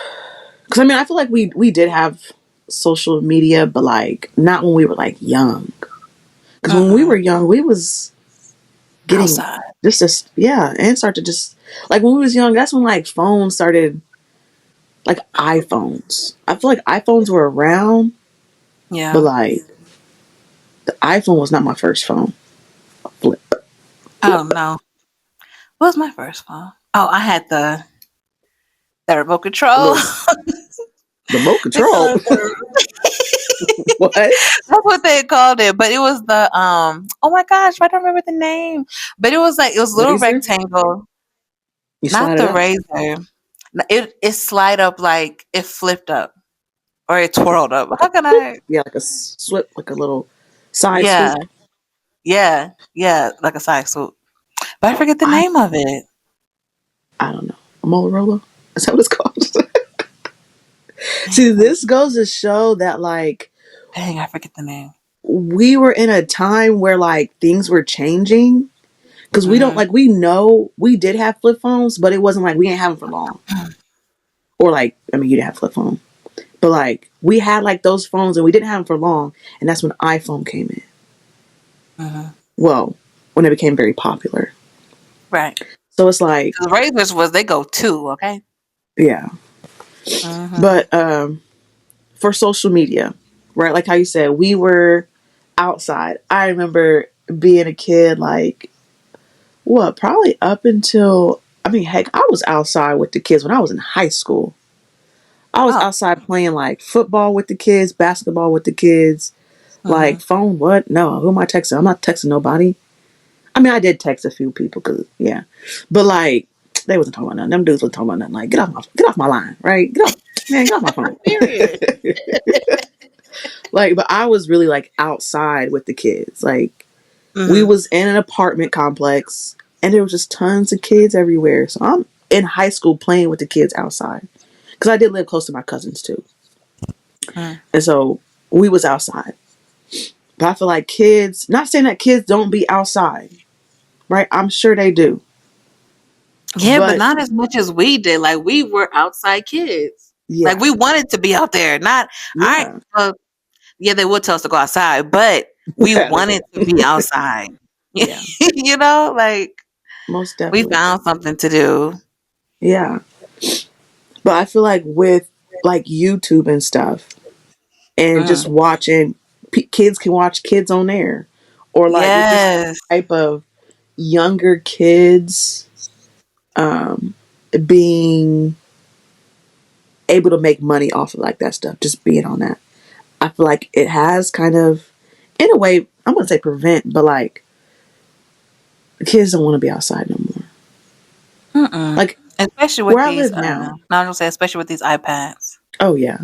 Because I mean, I feel like we did have social media, but like not when we were like young. Because when we Mm-mm. were young, we was getting Outside. just yeah, and start to just like when we was young. That's when like phones started, like iPhones. I feel like iPhones were around, but Yeah. like the iPhone was not my first phone. Flip, Oh flip. no. What was my first phone? Oh, I had the remote A control. little remote They control. called it What? that's what they called it. But it was the oh my gosh, I don't remember the name. But it was a little Razor? rectangle. You Not slide it the up? razor. It slide up like it flipped up or it twirled up. How can I Yeah, like a swoop, like a little side yeah, swoop. yeah, like a side swoop. But I forget the I name of it. I don't know. A Motorola? Is that what it's called? See, Dang, this goes to show that like dang, I forget the name. we were in a time where like things were changing because we don't Mm-hmm. like we know we did have flip phones, but it wasn't like we didn't have them for long. Or like I mean, you didn't have a flip phone, but like we had like those phones and we didn't have them for long, and that's when iPhone came in. Mm-hmm. Well, when it became very popular. Right. So it's like The razors was they go too, okay? yeah, Mm-hmm. but for social media, right? Like how you said, we were outside. I remember being a kid, like, what, probably up until, I mean, heck, I was outside with the kids when I was in high school. I was Oh. outside playing like football with the kids, basketball with the kids, like Mm-hmm. phone, what? No, who am I texting? I'm not texting nobody. I mean, I did text a few people because, yeah. But like, they wasn't talking about nothing. Them dudes wasn't talking about nothing. Like, get off my line, right? Get off, man, get off my phone. Period. Like, but I was really like outside with the kids. Like, we Mm-hmm. was in an apartment complex and there was just tons of kids everywhere. So I'm in high school playing with the kids outside. Because I did live close to my cousins too. Mm-hmm. And so we was outside. But I feel like kids, not saying that kids don't be outside, right? I'm sure they do. Yeah, but But not as much as we did. Like we were outside kids. Like yeah, we wanted to be out there. Not I. yeah, Yeah, they would tell us to go outside, but we yeah, wanted to be outside. yeah, You know, like most we definitely. found something to do. Yeah. But I feel like with like YouTube and stuff and just Mm. watching, kids can watch kids on there. Or like with this Yes. type of younger kids um, being able to make money off of like that stuff, just being on that. I feel like it has kind of, in a way, I'm gonna say prevent, but like kids don't want to be outside no more. Mm-mm. Like Especially with where I these. live now. No, I'm gonna say especially with these iPads. Oh yeah,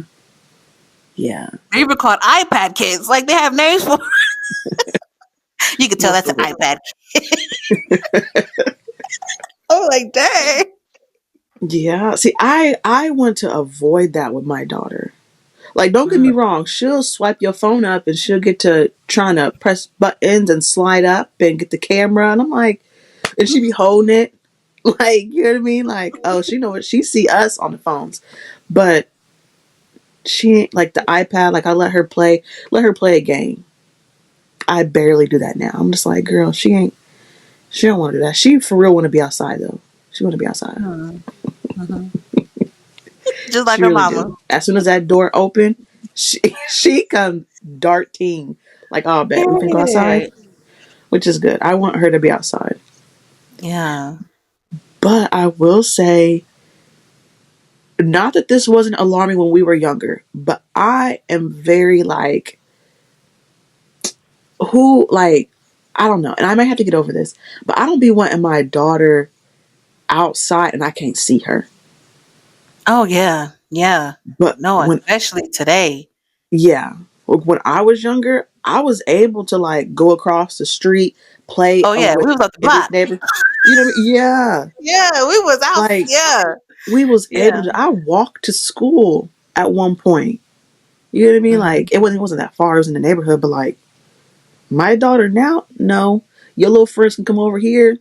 yeah, They're even called iPad kids. Like they have names for. You could tell no that's for an real. iPad. Oh, like dang. Yeah. See, I want to avoid that with my daughter. Like, don't get me Mm. wrong. She'll swipe your phone up and she'll get to trying to press buttons and slide up and get the camera. And I'm like, and she be holding it. Like, you know what I mean? Like, oh, she know what she see us on the phones. But She ain't like the iPad. Like I let her play a game. I barely do that now. I'm just like, girl, she don't want to do that. She for real want to be outside though. She want to be outside. Hmm. Hmm. Just like She her really mama. do. As soon as that door open, she she comes darting like, oh, bet we can go outside, Period. which is good. I want her to be outside. Yeah. But I will say, not that this wasn't alarming when we were younger, but I am very like, who, like, I don't know. And I might have to get over this, but I don't be wanting my daughter outside and I can't see her. Oh yeah. Yeah. But No, especially today. yeah, when I was younger, I was able to like go across the street, play Oh yeah, with we was up the this block. neighbor. You know what I mean? Yeah. Yeah, we was out. Like Yeah. we was able Yeah. to, I walked to school at one point. You know what I mean? Hmm. Like it wasn't that far, it was in the neighborhood, but like my daughter now, no. Your little friends can come over here.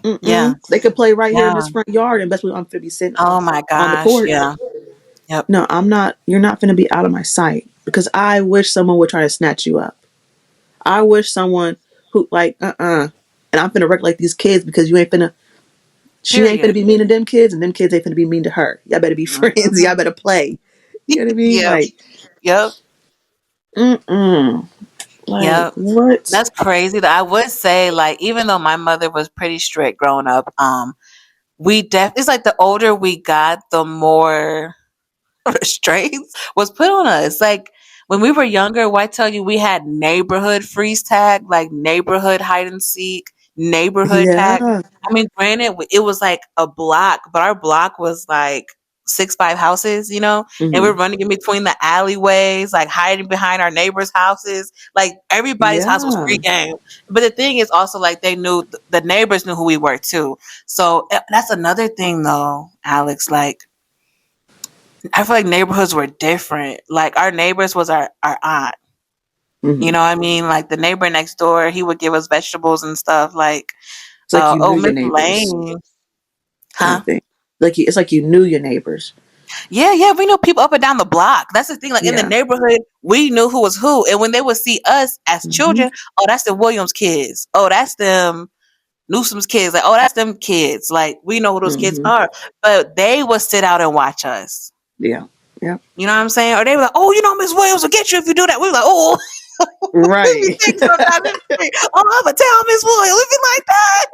Yeah. Mm-mm. They could play right here in Yeah. this front yard, and best way I'm finna be sitting Oh my on the gosh. porch. Yeah. Yep. No, I'm not. You're not finna be out of my sight because I wish someone would try to snatch you up. I wish someone who like and I'm finna wreck like these kids because you ain't finna. She ain't finna Period. be mean to them kids, and them kids ain't finna be mean to her. Y'all better be friends. Hmm. Y'all better play. You know what I mean? Yep. Like, Yep. mm. Like Yep. what? That's crazy. That I would say, like, even though my mother was pretty strict growing up, it's like the older we got, the more restraints was put on us. Like when we were younger, why tell you we had neighborhood freeze tag, like neighborhood hide and seek, neighborhood tag. Yeah. I mean, granted, it was like a block, but our block was like 6, 5 houses, and we're Hmm. running in between the alleyways, like hiding behind our neighbors' houses. Like everybody's house was Yeah. free game. But the thing is also like they knew the neighbors knew who we were too. So that's another thing though, Alex. Like I feel like neighborhoods were different. Like our neighbors was our aunt. You Hmm. know what I mean? Like the neighbor next door, he would give us vegetables and stuff. Like, It's like you knew oh, your Miss neighbors, Lane, kind huh? of thing. It's like you knew your neighbors. Yeah, yeah, we knew people up and down the block. That's the thing. Like in the Yeah. neighborhood, we knew who was who. And when they would see us as Hmm. children, oh, that's the Williams kids. Oh, that's them Newsom's kids. Like, oh, that's them kids. Like we know who those kids Hmm. are. But they would sit out and watch us. Yeah. Yeah. You know what I'm saying? Or they were like, oh, Miss Williams will get you if you do that. We were like, oh, we be Right. thinking sometimes, we be like, oh, I'm gonna tell Miss Williams. We be like that.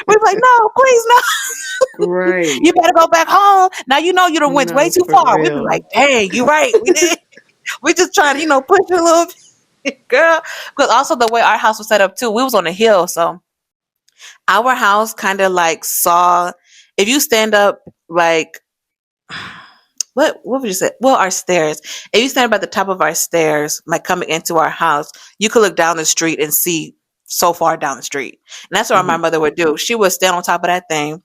We be like, no, please, no. Right. You better go back home. Now you know you done went way No, too for far. We be real. like, dang, you right. We did. We just trying to, push you a little bit, girl. Because also the way our house was set up too, we was on a hill, so our house kind of like saw. If you stand up, like what would you say? Well, our stairs. If you stand up at the top of our stairs, like coming into our house, you could look down the street and see so far down the street. And that's what my Hmm. mother would do. She would stand on top of that thing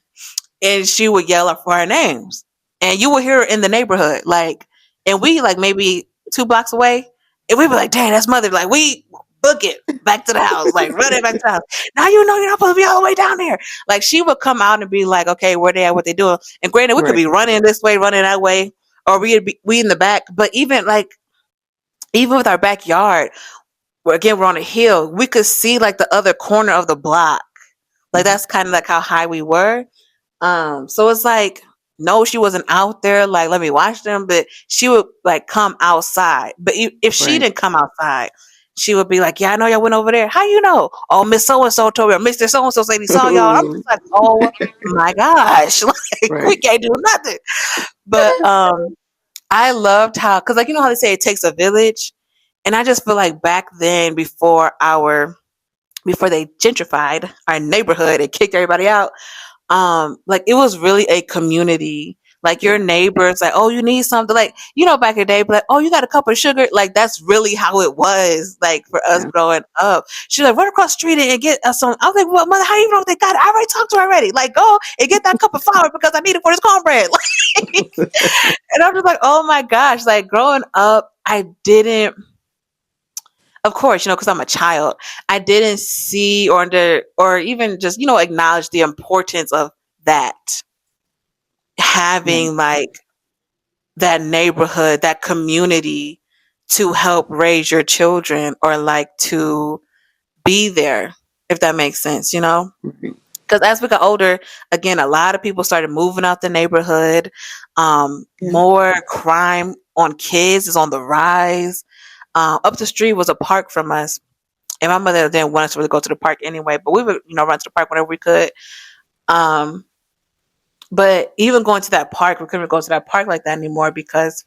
and she would yell up for our names. And you would hear her in the neighborhood. Like, and we like maybe 2 blocks away. And we'd be like, dang, that's mother. Like, we book it back to the house. Like, run it back to the house. Now you know you're not supposed to be all the way down there. Like, she would come out and be like, okay, where they at, what they doing. And granted, we could Right. be running this way, running that way, or we in the back. But even with our backyard, where again we're on a hill, we could see like the other corner of the block. Like Hmm. that's kind of like how high we were. So it's like, no, she wasn't out there. Like, let me watch them, but she would like come outside. But if she Right. didn't come outside, she would be like, yeah, I know y'all went over there. How you know? Oh, Miss So and So told me, or Mister So and So said he saw y'all. I'm just like, oh my gosh, like we Right. can't do nothing. But I loved how, because like how they say it takes a village, and I just feel like back then, before they gentrified our neighborhood and kicked everybody out, like it was really a community. Like Yeah. your neighbors, like, oh, you need something, like back in the day, but like, oh, you got a cup of sugar. Like that's really how it was. Like for us Yeah. growing up, she's like, run across the street and get us some. I was like, well, mother, how you know they got it? I already talked to her already. Like, go and get that cup of flour because I need it for this cornbread. Like, and I'm just like, oh my gosh, like growing up, I didn't. Of course, because I'm a child, I didn't see or or even just acknowledge the importance of that Yeah. having like that neighborhood, that community to help raise your children or like to be there, if that makes sense, you know? Right. Because as we got older, again, a lot of people started moving out the neighborhood. Yeah. More crime on kids is on the rise. Up the street was a park from us, and my mother didn't want us to really go to the park anyway, but we would, run to the park whenever we could. Um, but even going to that park, we couldn't go to that park like that anymore because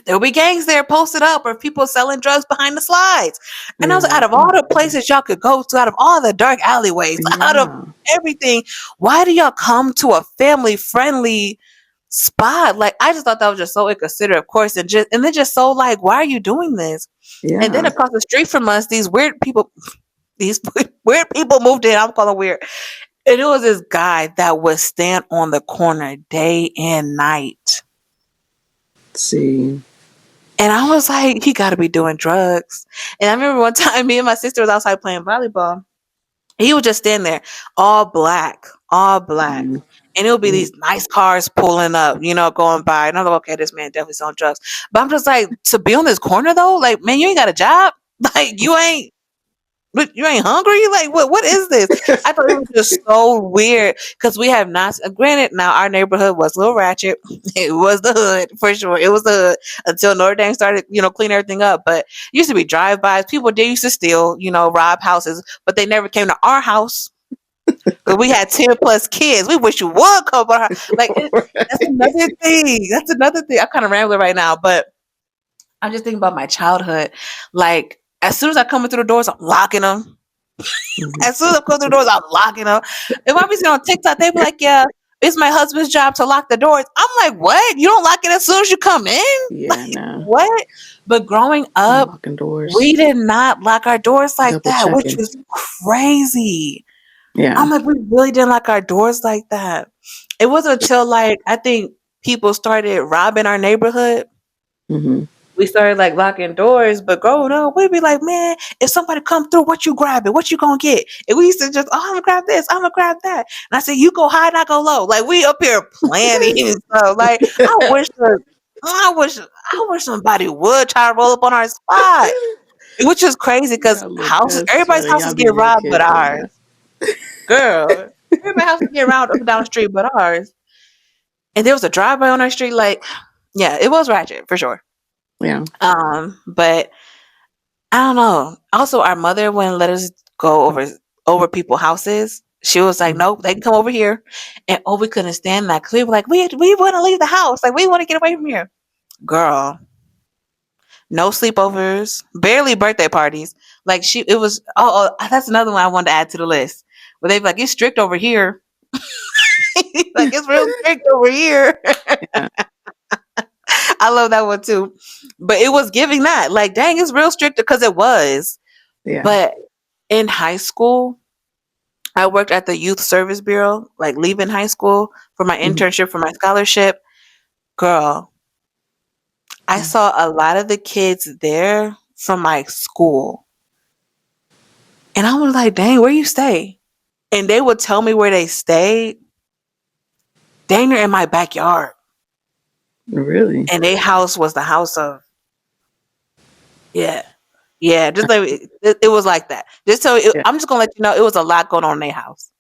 there will be gangs there posted up or people selling drugs behind the slides. And I was like, Yeah. out of all the places y'all could go to, out of all the dark alleyways, out of Yeah. everything, why do y'all come to a family friendly spot? Like, I just thought that was just so inconsiderate, of course, and then just so like, why are you doing this? And then Yeah. across the street from us, these weird people moved in. I'm calling weird. And it was this guy that would stand on the corner day and night. See. And I was like, he got to be doing drugs. And I remember one time, me and my sister was outside playing volleyball. He would just stand there, all black, all black. Mm. And it would be Mm. these nice cars pulling up, going by. And I'm like, okay, this man definitely selling drugs. But I'm just like, to be on this corner though, like, man, you ain't got a job. Like, you ain't hungry? Like, what is this? I thought it was just so weird because we have not, granted, now our neighborhood was a little ratchet. It was the hood for sure. It was the hood until Notre Dame started, cleaning everything up. But it used to be drive-bys. People did used to steal, rob houses, but they never came to our house because we had 10 plus kids. We wish you would come to our house. Like, that's Right. another thing. That's another thing. I'm kind of rambling right now, but I'm just thinking about my childhood. Like, as soon as I come in through the doors, I'm locking them. Mhm. As soon as I close the doors, I'm locking them. If I be seeing on TikTok, they be like, "Yeah, it's my husband's job to lock the doors." I'm like, "What? You don't lock it as soon as you come in? Yeah. Like, No. what?" But growing I'm up, locking doors. we did not lock our doors like Double that, which checking. was crazy. Yeah. I'm like, we really didn't lock our doors like that. It wasn't until like I think people started robbing our neighborhood Hmm. we started like locking doors, but growing up, we'd be like, man, if somebody come through, what you grabbing? What you gonna get? And we used to just, oh, I'm gonna grab this, I'm gonna grab that. And I said, you go high and I go low. Like we up here planning and stuff. Like I wish somebody would try to roll up on our spot. Which is crazy because Y'all little houses, that's everybody's funny. houses Y'all be get little robbed but kids doing ours. that. Girl. Everybody's houses get robbed up and down the street but ours. And there was a drive by on our street, like, yeah, it was ratchet for sure. Yeah. But I don't know. Also, our mother wouldn't let us go over people's houses. She was like, Mhm. "Nope, they can come over here." And we couldn't stand that because we were like, "We want to leave the house. Like, we want to get away from here." Girl, no sleepovers, barely birthday parties. Like it was. That's another one I wanted to add to the list. Where they be like, "It's strict over here." Like it's real strict over here. Yeah. I love that one too. But it was giving that. Like, dang, it's real strict because it was. Yeah. But in high school, I worked at the Youth Service Bureau, like leaving high school for my Mhm. internship for my scholarship. Girl, I Mm. saw a lot of the kids there from my school. And I was like, dang, where you stay? And they would tell me where they stayed. Dang, they're in my backyard. Really? And their house was the house of, yeah. Yeah, just like it was like that. Just so Yeah. I'm just gonna let you know, it was a lot going on in their house.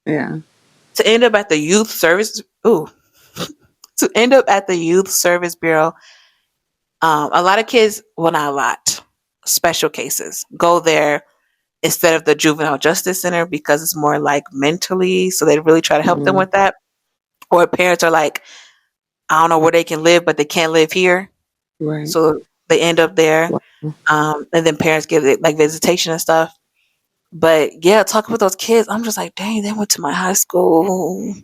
Yeah. To end up at the youth service, ooh, to end up at the youth service bureau, a lot of kids, well, not a lot, special cases go there instead of the juvenile justice center because it's more like mentally. So they really try to help them Mm. with that. Or parents are like, I don't know where they can live, but they can't live here. Right. So they end up there. Wow. And then parents get it like visitation and stuff. But yeah, talking with those kids, I'm just like, dang, they went to my high school.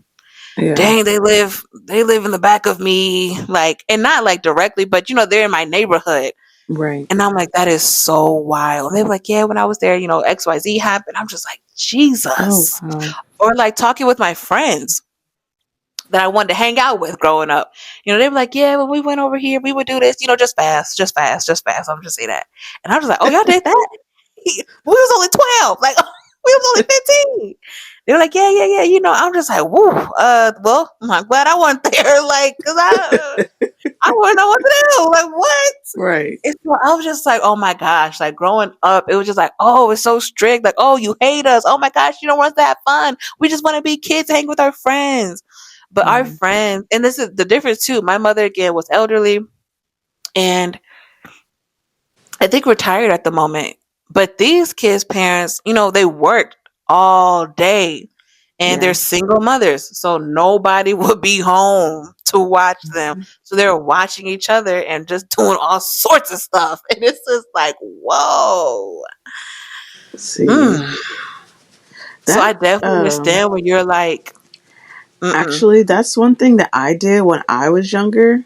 Yeah. Dang, they live in the back of me. Like, and not like directly, but they're in my neighborhood. Right. And I'm like, that is so wild. They're like, yeah, when I was there, XYZ happened. I'm just like, Oh Jesus. wow. Or like talking with my friends that I wanted to hang out with growing up. They were like, yeah, well, we went over here, we would do this, just fast, just fast, just fast. I'm just say that. And I'm just like, oh, y'all did that? We was only 12. Like, we was only 15. They were like, yeah, yeah, yeah. I'm just like, woo. Well, I'm glad I wasn't there. Like, cause I I wouldn't know what to do. Like, what? Right. It's so I was just like, oh my gosh, like growing up, it was just like, oh, it's so strict. Like, oh, you hate us. Oh my gosh, you don't want us to have fun. We just want to be kids, hang with our friends. But our Mm. friends, and this is the difference too. My mother again was elderly, and I think retired at the moment. But these kids' parents, they worked all day and they're Yeah. single mothers. So nobody would be home to watch them. So they're watching each other and just doing all sorts of stuff. And it's just like, whoa. See Mm. So I that. definitely understand when you're like, mm-mm. Actually, that's one thing that I did when I was younger.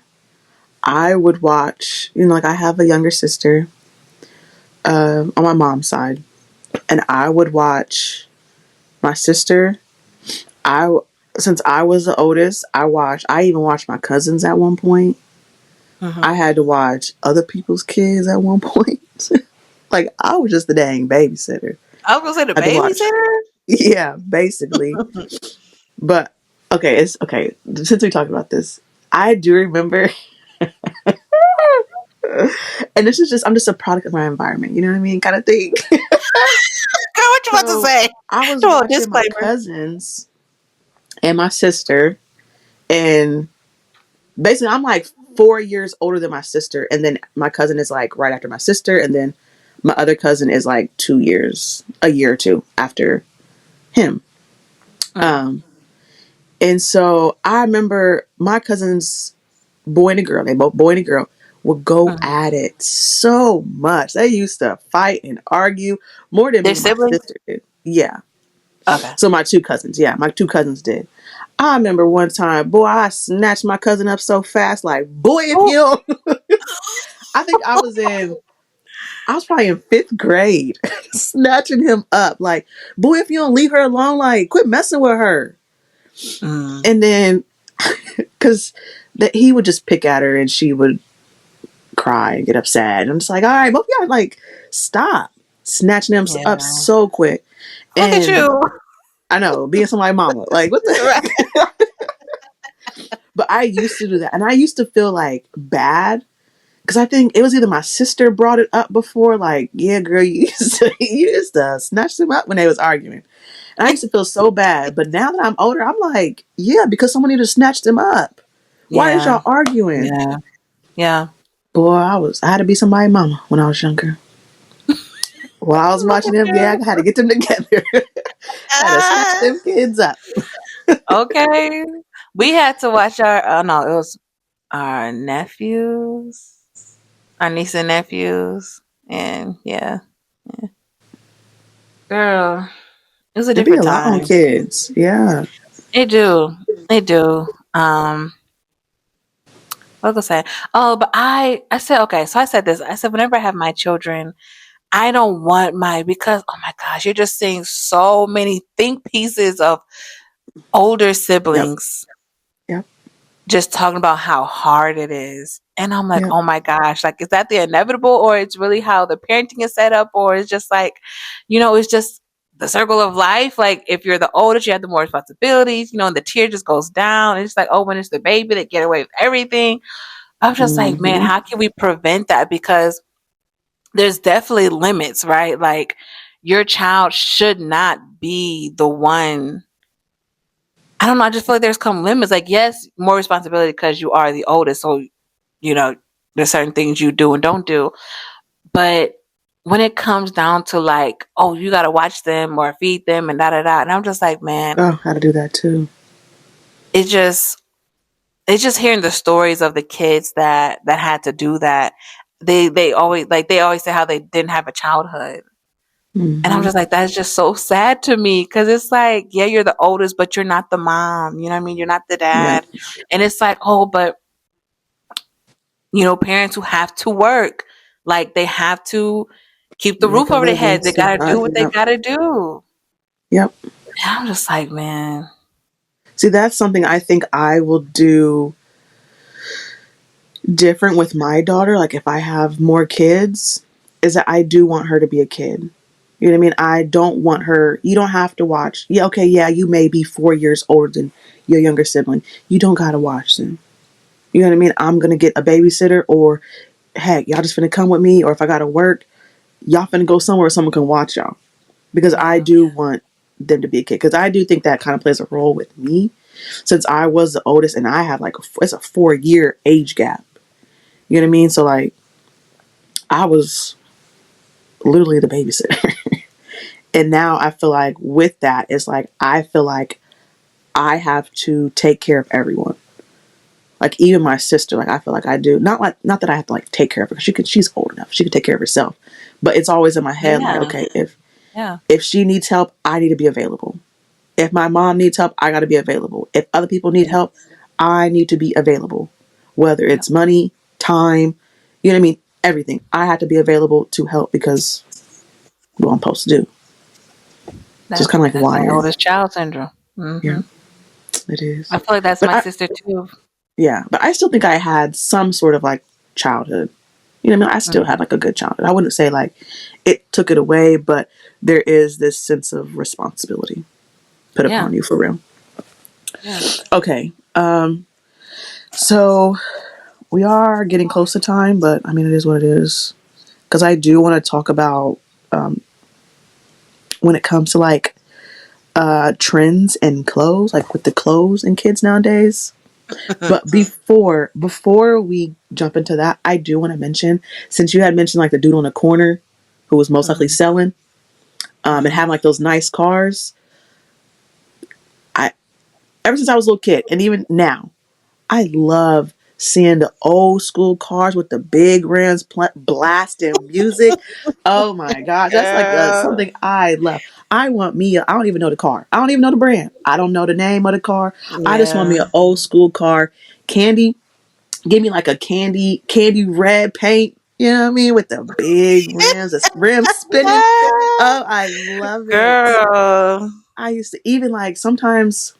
I would watch. Like I have a younger sister on my mom's side, and I would watch my sister. I Since I was the oldest, I watched. I even watched my cousins at one point. I Hmm. had to watch other people's kids at one point. Like I was just the dang babysitter. I was gonna say the I had to watch. babysitter. Yeah, basically. But okay, it's okay. Since we talked about this, I do remember, and this is just I'm just a product of my environment. You know what I mean, kind of thing. Girl, what you about to So say? I was No watching my disclaimer. cousins and my sister, and basically I'm like 4 years older than my sister, and then my cousin is like right after my sister, and then my other cousin is like 2 years, a year or two after him. Mm, Um, and so I remember my cousins, boy and a girl, they both boy and a girl, would go mm. at it so much. They used to fight and argue more than me They're and my siblings. sister did. Yeah. Okay. So my two cousins, yeah, my two cousins did. I remember one time, boy, I snatched my cousin up so fast, like, boy, if Oh. you don't, I think I was probably in fifth grade, snatching him up, like, boy, if you don't leave her alone, like, quit messing with her. Mm, And then, because that he would just pick at her and she would cry and get upset. And I'm just like, all right, both y'all, like, stop snatching him up yeah. so quick. Look at And you. I know, being somebody's mama, like, what Right. the? But I used to do that. And I used to feel like bad because I think it was either my sister brought it up before, like, yeah, girl, you used to snatch them up when they was arguing. And I used to feel so bad. But now that I'm older, I'm like, yeah, because someone need to snatch them up. Why is Yeah. y'all arguing? Yeah. Yeah. Boy, I had to be somebody's mama when I was younger. While I was Look watching at them, yeah, you. I had to get them together. I had to snatch Ah, them kids up. okay. We had to watch our, oh no, it was our nephews, our niece and nephews. And yeah, girl, it was a It'd be a different lot on time. kids. Yeah. They do. They do. What was I say? Oh, but I said, okay, so I said this. I said, whenever I have my children, I don't want because, oh my gosh, you're just seeing so many think pieces of older Yep. siblings Yep. just talking about how hard it is. And I'm like, Yep. oh my gosh, like, is that the inevitable, or it's really how the parenting is set up, or it's just like, it's just the circle of life. Like, if you're the oldest, you have the more responsibilities, and the tier just goes down. It's like, oh, when it's the baby, they get away with everything. I'm just like, man, Mm-hmm. how can we prevent that? Because there's definitely limits, right? Like, your child should not be the one. I don't know. I just feel like there's come limits. Like, yes, more responsibility because you are the oldest. So, you know, there's certain things you do and don't do. But when it comes down to like, oh, you got to watch them or feed them and da da da. And I'm just like, man, Oh, how to do that too. it just, it's just hearing the stories of the kids that had to do that. They always say how they didn't have a childhood. And I'm Mm-hmm. just like, that's just so sad to me because it's like, yeah, you're the oldest, but you're not the mom. You know what I mean? You're not the Yep. dad. And it's like, oh, but, parents who have to work, like they have to keep the Make roof a over their living. heads. They got to do Survive. what they Yep. got to do. Yep. And I'm just like, man, See, that's something I think I will do different with my daughter. Like if I have more kids, is that I do want her to be a kid. You know what I mean? I don't want her. You don't have to watch. Yeah, okay, yeah, you may be 4 years older than your younger sibling. You don't gotta watch them. You know what I mean? I'm gonna get a babysitter, or heck, y'all just finna come with me, or if I gotta work, y'all finna go somewhere where someone can watch y'all. Because I Yeah. do want them to be a kid. Because I do think that kind of plays a role with me, since I was the oldest, and I have like it's a 4 year age gap. You know what I mean? So like, I was literally the babysitter, and now I feel like with that, it's like I feel like I have to take care of everyone. Like even my sister, like I feel like I do. Not that I have to like take care of her because she's old enough. She can take care of herself. But it's always in my head like, Yeah. okay, Yeah. if she needs help, I need to be available. If my mom needs help, I got to be available. If other people need Yeah. help, I need to be available. Whether Yeah. it's money, time, you know what I mean, everything. I have to be available to help because what I'm supposed to do. Just kind of like That's that wired. oldest child syndrome. Yeah, Hmm. it is. I feel like that's But my I, sister too. yeah, but I still think I had some sort of like childhood. You know what I mean? I still Mhm. had like a good childhood. I wouldn't say like it took it away, but there is this sense of responsibility put Yeah. upon you for real. Yeah. Okay. So we are getting close to time, but I mean, it is what it is. Because I do want to talk about um, when it comes to like trends and clothes, like with the clothes and kids nowadays. But before we jump into that, I do want to mention, since you had mentioned like the dude on the corner who was most likely Mhm. selling and Mhm. having like those nice cars. I Ever since I was a little kid, and even now, I love seeing the old school cars with the big rims blasting music. Oh my gosh, that's like Girl. something I love. I want me. I don't even know the car. I don't even know the brand. I don't know the name of the car. I just want Yeah. me an old school car. Candy, give me like a candy red paint. You know what I mean? With the big rims, the rims spinning. Oh, I love it. Girl. I used to even like sometimes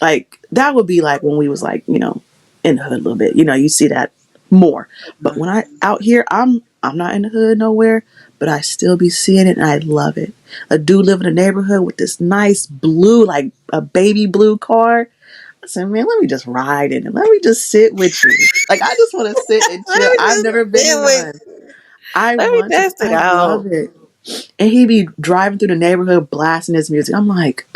like that would be like when we was like, in the hood a little bit. You see that more. But when I out here, I'm not in the hood nowhere, but I still be seeing it and I love it. A dude live in a neighborhood with this nice blue, like a baby blue car. I said, man, let me just ride in it. Let me just sit with you. Like I just want to sit and Let chill. me I've just never been sit in with one. I let me want to. test it I out. love it. And he be driving through the neighborhood blasting his music. I'm like,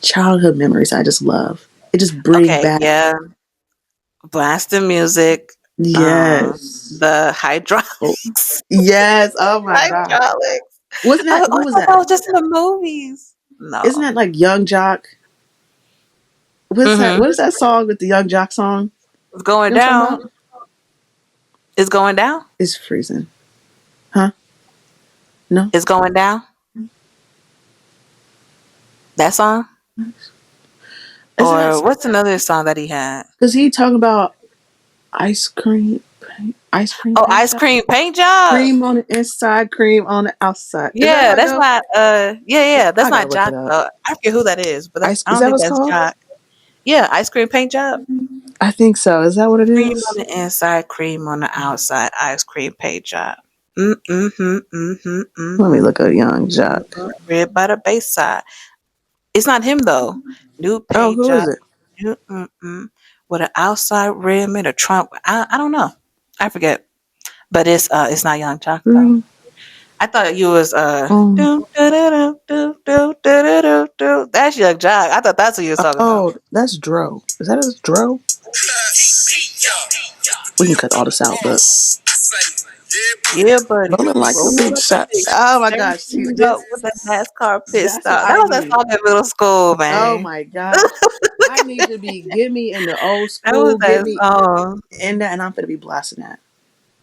childhood memories I just love. It just bring Okay, back. yeah. Blast the music. Yes. The Oh, hydraulics. yes. Oh my god. Hydraulics. Wasn't I that who was thought that that? was just in the movies. Isn't No. that like Young Jock? What's that? Mm-hmm. What is that song with the Young Jock song? It's going You know what I'm talking down. about? It's going down. It's freezing. Huh? No? It's going down. That song. Isn't Or that what's another song that he had? because he talking about ice cream Oh, paint ice job? cream paint job. Cream on the inside, cream on the outside. Is that Yeah, how it that's go? not yeah, that's I gotta not look Jock it up. though. I forget who that is, but that's Ice I is don't that think what's that's called? Jock. Yeah, ice cream paint job. I think so. Is that what it Cream on is? the inside, cream on the outside, ice cream paint job. Mm-hmm, mm-hmm, Let me mm-hmm. look up Young Jock. Red by the Bayside. It's not him though. New Oh, paint who job. is it? New, with an outside rim and a trunk. I don't know. I forget. But it's not Young Jock though. Cream I thought you was on. do do do do do do do do do. That's Young Jock. I thought that's what you was talking about. Oh, that's Dro. Is that his Dro? We can cut all this out, but Yeah, buddy. rolling like a Rolling big up the shot. big Oh my turn gosh, see things up this? with that NASCAR pit That's what stop. That I was that need. song in middle school, Oh man. my gosh, I need to be. Get me in the old That was school. Get that me song. in that, and I'm gonna be blasting that.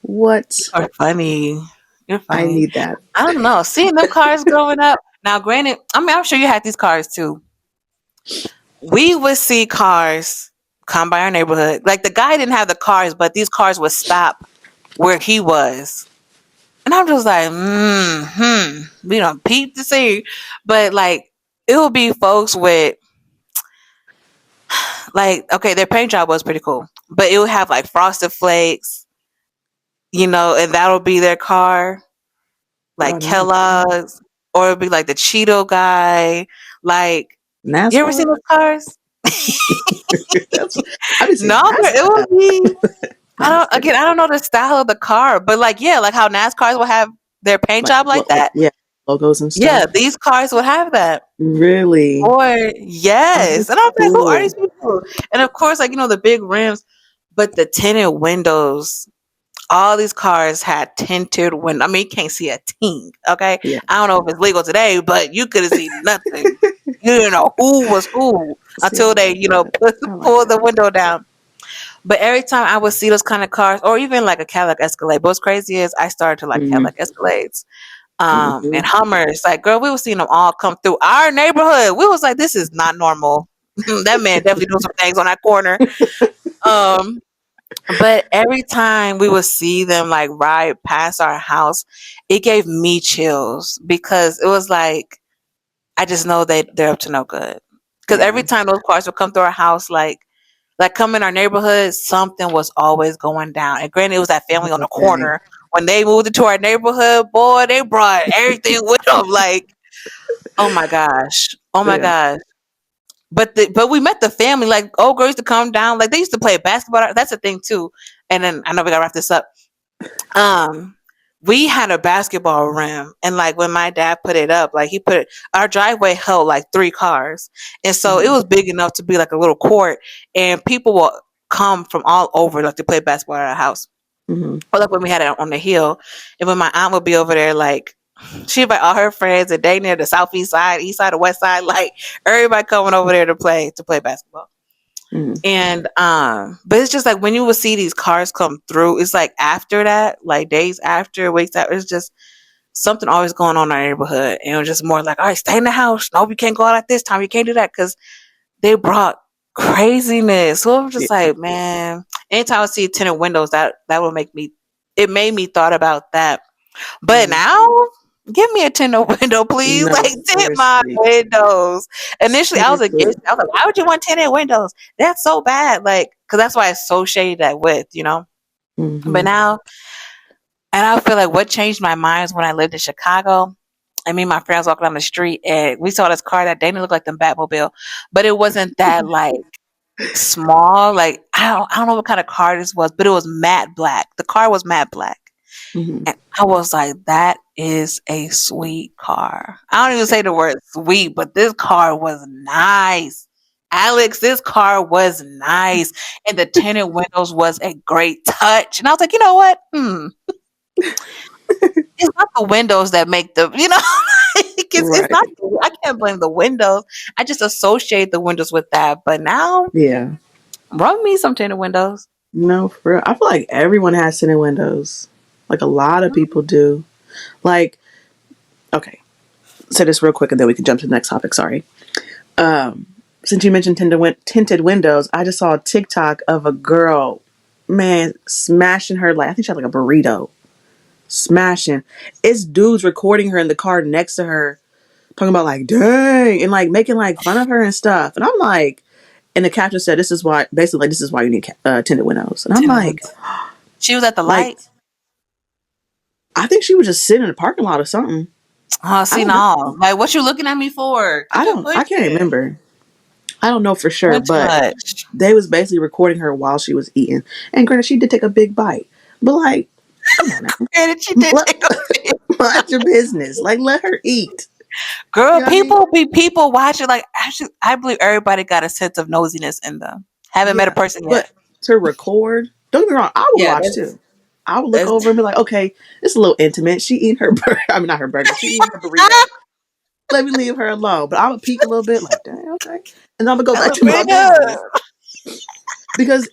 What? You're funny. You're I funny. need that. I don't know. Seeing them cars growing up. Now, granted, I mean, I'm sure you had these cars too. We would see cars come by our neighborhood. Like the guy didn't have the cars, but these cars would stop where he was. And I'm just like, we don't peep to see. But like, it would be folks with, like, okay, their paint job was pretty cool, but it would have like frosted flakes, and that'll be their car, Oh, like nice. Kellogg's, or it'd be like the Cheeto guy. Like, you ever seen NASCAR. those cars? That's what I've been seeing No, but it NASCAR. would be. No, I'm just kidding. I don't know the style of the car, but like, yeah, like how NASCARs will have their paint Like job like like that. yeah, logos and Yeah, stuff. these cars would have that. Really? Boy, Oh, yes. that's And I was like, who are cool. these people? And of course, like, the big rims, but the tinted windows, all these cars had tinted windows. I mean, you can't see a ting, okay? Yeah. I don't know if it's legal today, but you couldn't see nothing. You didn't know who was who See, I until they, like that. I like pulled the that. window down. But every time I would see those kind of cars, or even like a Cadillac Escalade, but what's crazy is I started to like Mm-hmm. Cadillac Escalades, Mm-hmm. and Hummers. Like, girl, we was seeing them all come through our neighborhood. We was like, this is not normal. That man definitely doing some things on that corner. Um, but every time we would see them like ride past our house, it gave me chills because it was like I just know they're up to no good. Because every Yeah. time those cars would come through our house, like come in our neighborhood, something was always going down. And granted, it was that family on the Oh, dang. corner. When they moved into our neighborhood, boy, they brought everything with them. Like, oh my gosh, oh my Yeah. gosh. But we met the family. Like, old girls used to come down. Like, they used to play basketball. That's a thing too. And then I know we gotta wrap this up. Um, we had a basketball rim, and like when my dad put it up, like he put it, our driveway held like 3 cars, and so it Mm-hmm. was big enough to be like a little court, and people will come from all over like to play basketball at our house. Mm-hmm. Or like when we had it on the hill, and when my aunt would be over there, like she invite all her friends, and they near the southeast side, east side, or west side, like everybody coming over there to play basketball. Mm-hmm. And but it's just like when you will see these cars come through, it's like after that, like days after, weeks after, it's just something always going on in our neighborhood. And it was just more like, all right, stay in the house. No, you can't go out at this time. You can't do that because they brought craziness. So I'm just Yeah. like, man, anytime I see tinted windows, that would make me, it made me thought about that. But Mm. now, give me a tinted window, please. No, Like, tint my seriously. windows. Initially, I was Seriously. against it. I was like, why would you want tinted windows? That's so bad. Like, because that's why I associated that with. But Mm-hmm. now, and I feel like what changed my mind is when I lived in Chicago. I mean, my friends walking down the street and we saw this car that didn't look like the Batmobile, but it wasn't that like small. Like, I don't know what kind of car this was, but it was matte black. The car was matte black. Mm-hmm. And I was like, that is a sweet car. I don't even say the word sweet, but this car was nice. Alex, this car was nice. And the tinted windows was a great touch. And I was like, you know what? It's not the windows that make it's not, Right. I can't blame the windows. I just associate the windows with that. But now, Yeah. run me some tinted windows. No, for real. I feel like everyone has tinted windows. Like a lot of people do. Like, okay, say this real quick and then we can jump to the next topic. Sorry. Um, since you mentioned tinted windows, I just saw a TikTok of a girl, man, smashing her, like, I think she had like a burrito. Smashing. It's dudes recording her in the car next to her, talking about like, dang, and like making like fun of her and stuff. And I'm like, and the caption said, this is why, basically, like, this is why you need tinted windows. And I'm Tinted like, windows. She was at the like, light. I think she was just sitting in the parking lot or something. Oh, I see, don't know. no. Like, what you looking at me for? Keep it I can't pushing. remember. I don't know for sure, Doing too but much. they was basically recording her while she was eating. And granted, she did take a big bite, but like, come on now, And she did let, take a bit. mind your business. Like, let her eat. Girl, You know what I mean? people be people watching. Like, actually, I believe everybody got a sense of nosiness in them. Haven't met a Yeah, person yet. but to record, don't get me wrong. I would Yeah, watch too. I would look that's over and be like, okay, it's a little intimate. She eating her burger. I mean, not her burger. She eating her burrito. Let me leave her alone. But I would peek a little bit, like, dang, okay, and I'm gonna go that back look to my pretty good. business because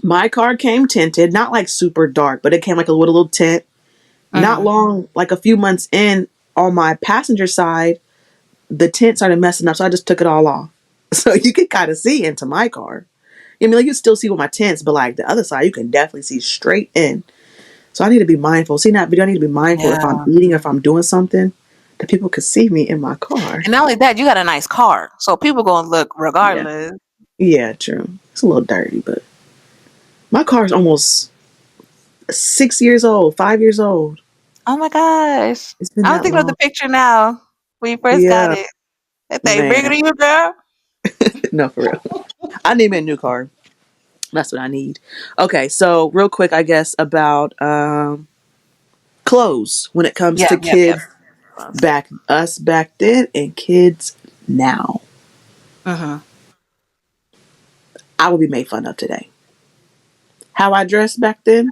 my car came tinted, not like super dark, but it came like a little tint. Not Mhm. long, like a few months in, on my passenger side, the tint started messing up, so I just took it all off. So you can kind of see into my car. I mean, like you still see with my tints, but like the other side, you can definitely see straight in. So I need to be mindful. See that video, I need to be mindful if I'm Yeah. eating, if I'm doing something, that people could see me in my car. And not only that, you got a nice car, so people gonna look Yeah, regardless. yeah, true. It's a little dirty, but my car is almost 6 years old, 5 years old. Oh my gosh, It's been I'm that thinking of the long. picture now when you first got Yeah, it. That thing bigger man. than you, girl. No, for real. I need me a new car. That's what I need. Okay, so real quick, I guess about clothes when it comes to Yep, yep, yep. kids back then and kids now. Mhm. I will be made fun of today. How I dressed back then,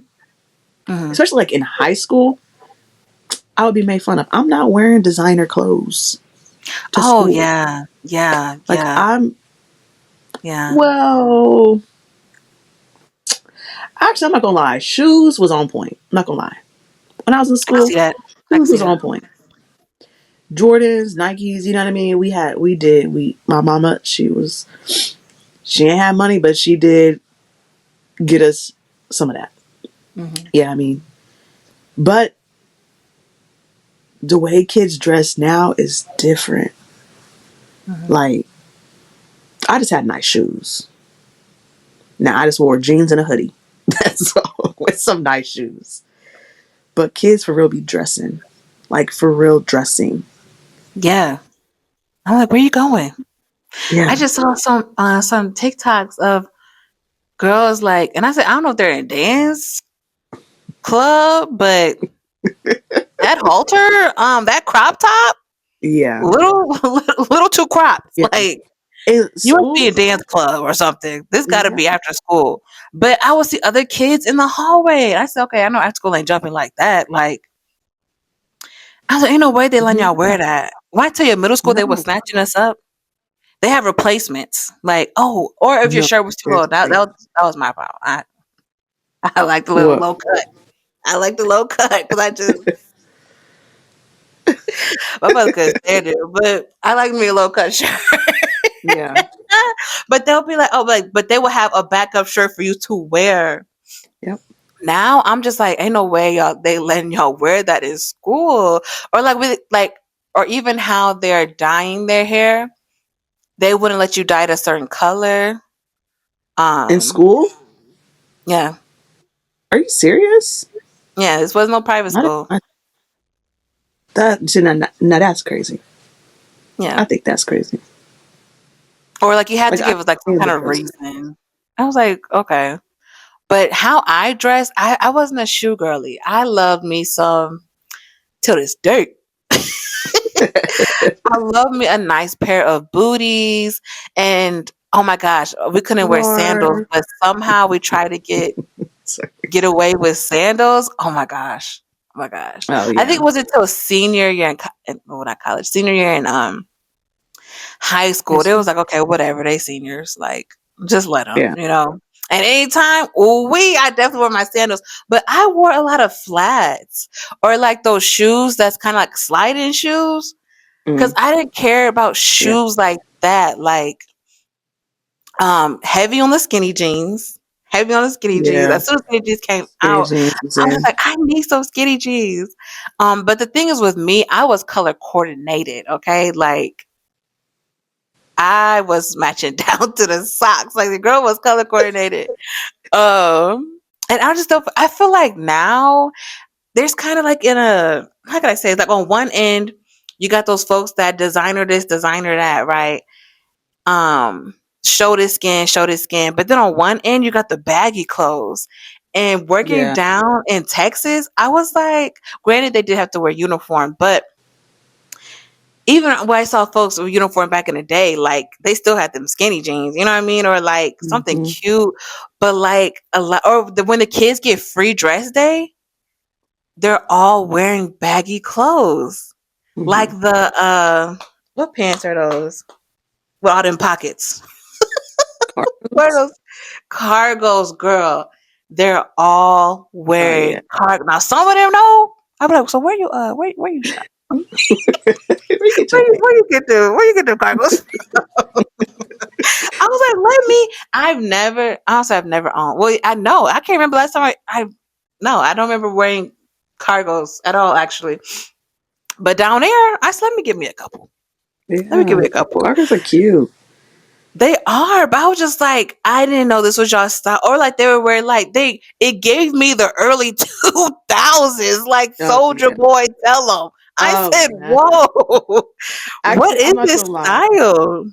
Mhm. especially like in high school, I would be made fun of. I'm not wearing designer clothes to Oh school. yeah, yeah, Like yeah, I'm yeah. well, actually, I'm not gonna lie. Shoes was on point. I'm not gonna lie. When I was in I school, see that. I can shoes see was that. on point. Jordans, Nikes, you know what I mean? My mama, she didn't have money, but she did get us some of that. Mhm. Yeah, I mean, but the way kids dress now is different. Mhm. Like, I just had nice shoes. Now I just wore jeans and a hoodie. That's all with some nice shoes. But kids for real be dressing. Like for real dressing. Yeah. I'm like, where you going? I Yeah. just saw some TikToks of girls like, and I said, I don't know if they're in dance club, but that halter, that crop top, Yeah. little little too cropped. Yeah. Like In you must be school, a dance club or something. This got to yeah. be after school. But I would see other kids in the hallway. I said, okay, I know after school ain't jumping like that. Like I was like, ain't no way they letting y'all wear Yeah. that. When I tell you, middle school they were No. snatching us up. They have replacements. Like, oh, or if your No. shirt was too low, Seriously. that was my problem. I like the little What? low cut. I like the low cut because I just my mother couldn't stand it, but I like me a low cut shirt. Yeah. But they'll be like, oh, like, but they will have a backup shirt for you to wear. Yep. Now I'm just like, ain't no way y'all they letting y'all wear that in school, or like with like, or even how they're dyeing their hair. They wouldn't let you dye it a certain color. In Um, school? yeah, Are you serious? yeah. This was no private I didn't, school. that see, now that's crazy. Yeah, I think that's crazy. or like you had Like to I give us like some think kind it's of crazy. reason. I was like, okay. But how I dress, I wasn't a shoe girly. I loved me some till this day. I love me a nice pair of booties, and oh my gosh, we couldn't wear sandals, Or but somehow we tried to sorry. get away with sandals. Oh my gosh. Oh my gosh. Oh I think yeah. it was until senior year well, not college, senior year in high High school. They school. was like, okay, whatever, they seniors, like just let them, Yeah. you know. And anytime, I definitely wore my sandals, but I wore a lot of flats or like those shoes that's kind of like sliding shoes because Mm, I didn't care about yeah. shoes like that. Like heavy on the skinny jeans. Heavy on the skinny jeans. Yeah. As soon as skinny jeans came Skinny out, jeans was I was in. like, I need some skinny jeans. But the thing is with me, I was color coordinated, okay? Like I was matching down to the socks. Like the girl was color coordinated. And I just don't I feel like now there's kind of like in a how can I say it? Like on one end, you got those folks that designer this, designer that, right? um show this skin, but then on one end you got the baggy clothes. And working Yeah. down in Texas, I was like, granted they did have to wear uniform, but even when I saw folks with uniform back in the day, like they still had them skinny jeans, you know what I mean, or like something Hmm. cute. But like a lot, or when the kids get free dress day, they're all wearing baggy clothes, like Hmm. the what pants are those with all them pockets? What are Cargos. those cargos, girl? They're all Oh yeah. wearing cargo. Now some of them know. I'm like, so where you shop? Where you get your pants? Where you get the cargos? I was like, let me. I've never owned. Well, I know I can't remember last time no, I don't remember wearing cargos at all actually. But down there, I said, let me give me a couple. Let me give Yeah. me a couple. Cargos are cute. They are, but I was just like, I didn't know this was y'all style. Or like they were wearing like it gave me the early 2000s, like Oh Soldier yeah. Boy tell 'em. I Oh said, yeah. whoa, what Actually, is I'm not this gonna lie. style?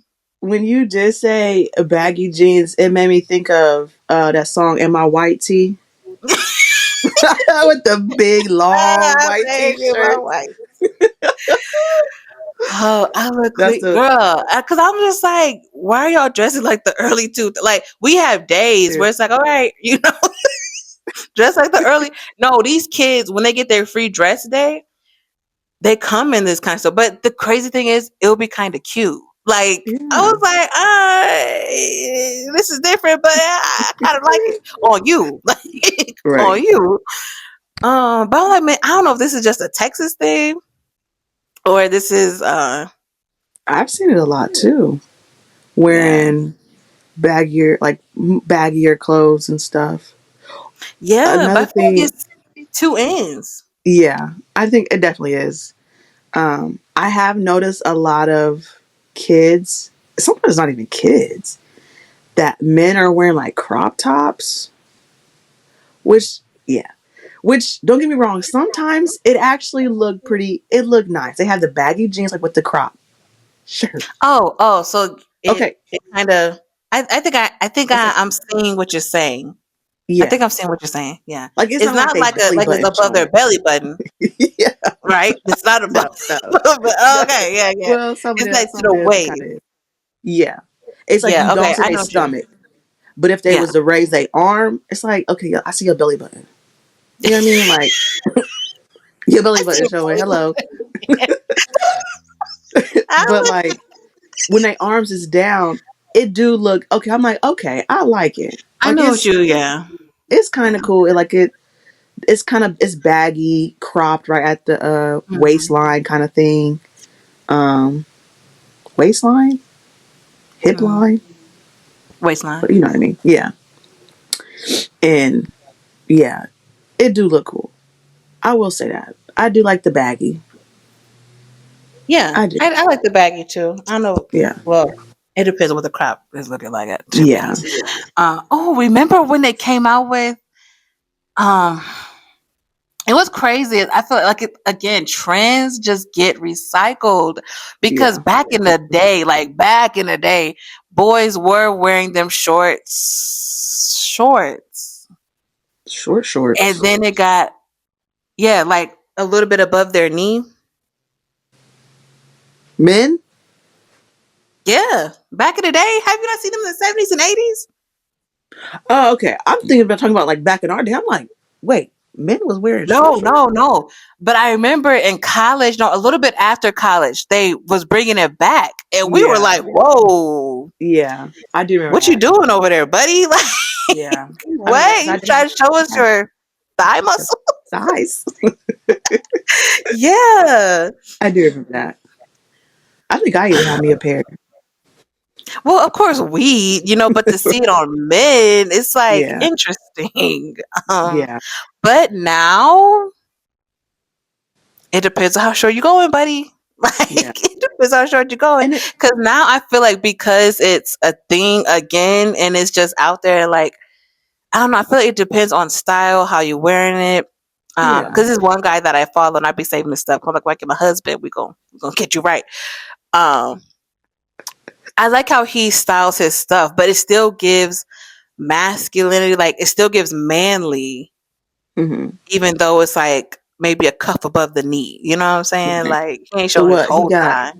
when you did say baggy jeans, it made me think of that song "In My White Tee" with the big long Ah, white baby, my t-shirts. wife. Oh, I look That's quick, the girl. Because I'm just like, why are y'all dressing like the early two? Like, we have days where it's like, all right, dress like the early. No, these kids, when they get their free dress day, they come in this kind of stuff. But the crazy thing is, it'll be kind of cute. Like, I yeah, was like, this is different, but I kind of like it on you, like on right. you. But I'm like, man, I don't know if this is just a Texas thing or this is, I've seen it a lot too, yeah, wearing baggier clothes and stuff. yeah. But I Another feel like thing, it's two ends. yeah, I think it definitely is. I have noticed a lot of kids, sometimes not even kids, that men are wearing like crop tops, which, yeah, which don't get me wrong, sometimes it actually looked pretty, it looked nice. They have the baggy jeans like with the crop. Sure. Oh, so Okay. it kind of. It's like, I'm seeing what you're saying. I yeah. think I'm seeing what you're saying. Yeah, Like it's it's not like not they like a belly like it's button above their showing. belly button, Yeah. right? It's not above. No, no. But No. okay, yeah, yeah. Well, It's like to some of the theirs kind waist. of, yeah. It's like you Yeah. don't Okay, see I their know what you. stomach. But if they Yeah. was to raise their arm, it's like, okay, yeah, I see your belly button. You know what I mean? Like your belly I see button your showing, belly hello. button. I But was, like when their arms is down, it do look okay. I'm like, okay, I like it. I Like know what you. Yeah. it's kind Yeah. of cool. It's kind of it's baggy, cropped right at the Mhm. waistline kind of thing. Um, waistline, hip Mhm. line, Waistline. but you know what I mean? Yeah, and yeah, it do look cool. I will say that I do like the baggy. Yeah, I do. I like the baggy too. I know. Yeah, Well, it depends on what the crop is looking like. To be yeah, honest. Oh, remember when they came out with um it was crazy. I feel like it again, trends just get recycled because yeah. back in the day, boys were wearing them shorts. Short And shorts. then it got yeah, like a little bit above their knee. Men. Yeah. Back in the day, have you not seen them in the 70s and 80s? Oh, okay. I'm thinking about talking about like back in our day. I'm like, wait, men was wearing short No, shorts? no, no. But I remember in college, no, a little bit after college, they was bringing it back, and we were Yeah, like, "Whoa, yeah. I do remember what you that. doing over there, buddy? Like, Yeah, I remember that what? because You I did trying to show us have your thigh the muscle?" size. Yeah. I do remember that. I think I even had me a pair. Well, of course but to see it on men, it's like Yeah, interesting. Um, yeah, but now it depends on how short you're going, buddy. Like yeah. it depends on how short you're going. And it, Cause now I feel like because it's a thing again and it's just out there, like I don't know, I feel like it depends on style, how you're wearing it. yeah, Cause there's one guy that I follow and I be saving this stuff. I'm like my husband, we gonna get you right. Um, I like how he styles his stuff, but it still gives masculinity, like it still gives manly, hmm, even though it's like maybe a cuff above the knee. You know what I'm saying? right. Like he ain't So showing his what he whole got? thigh.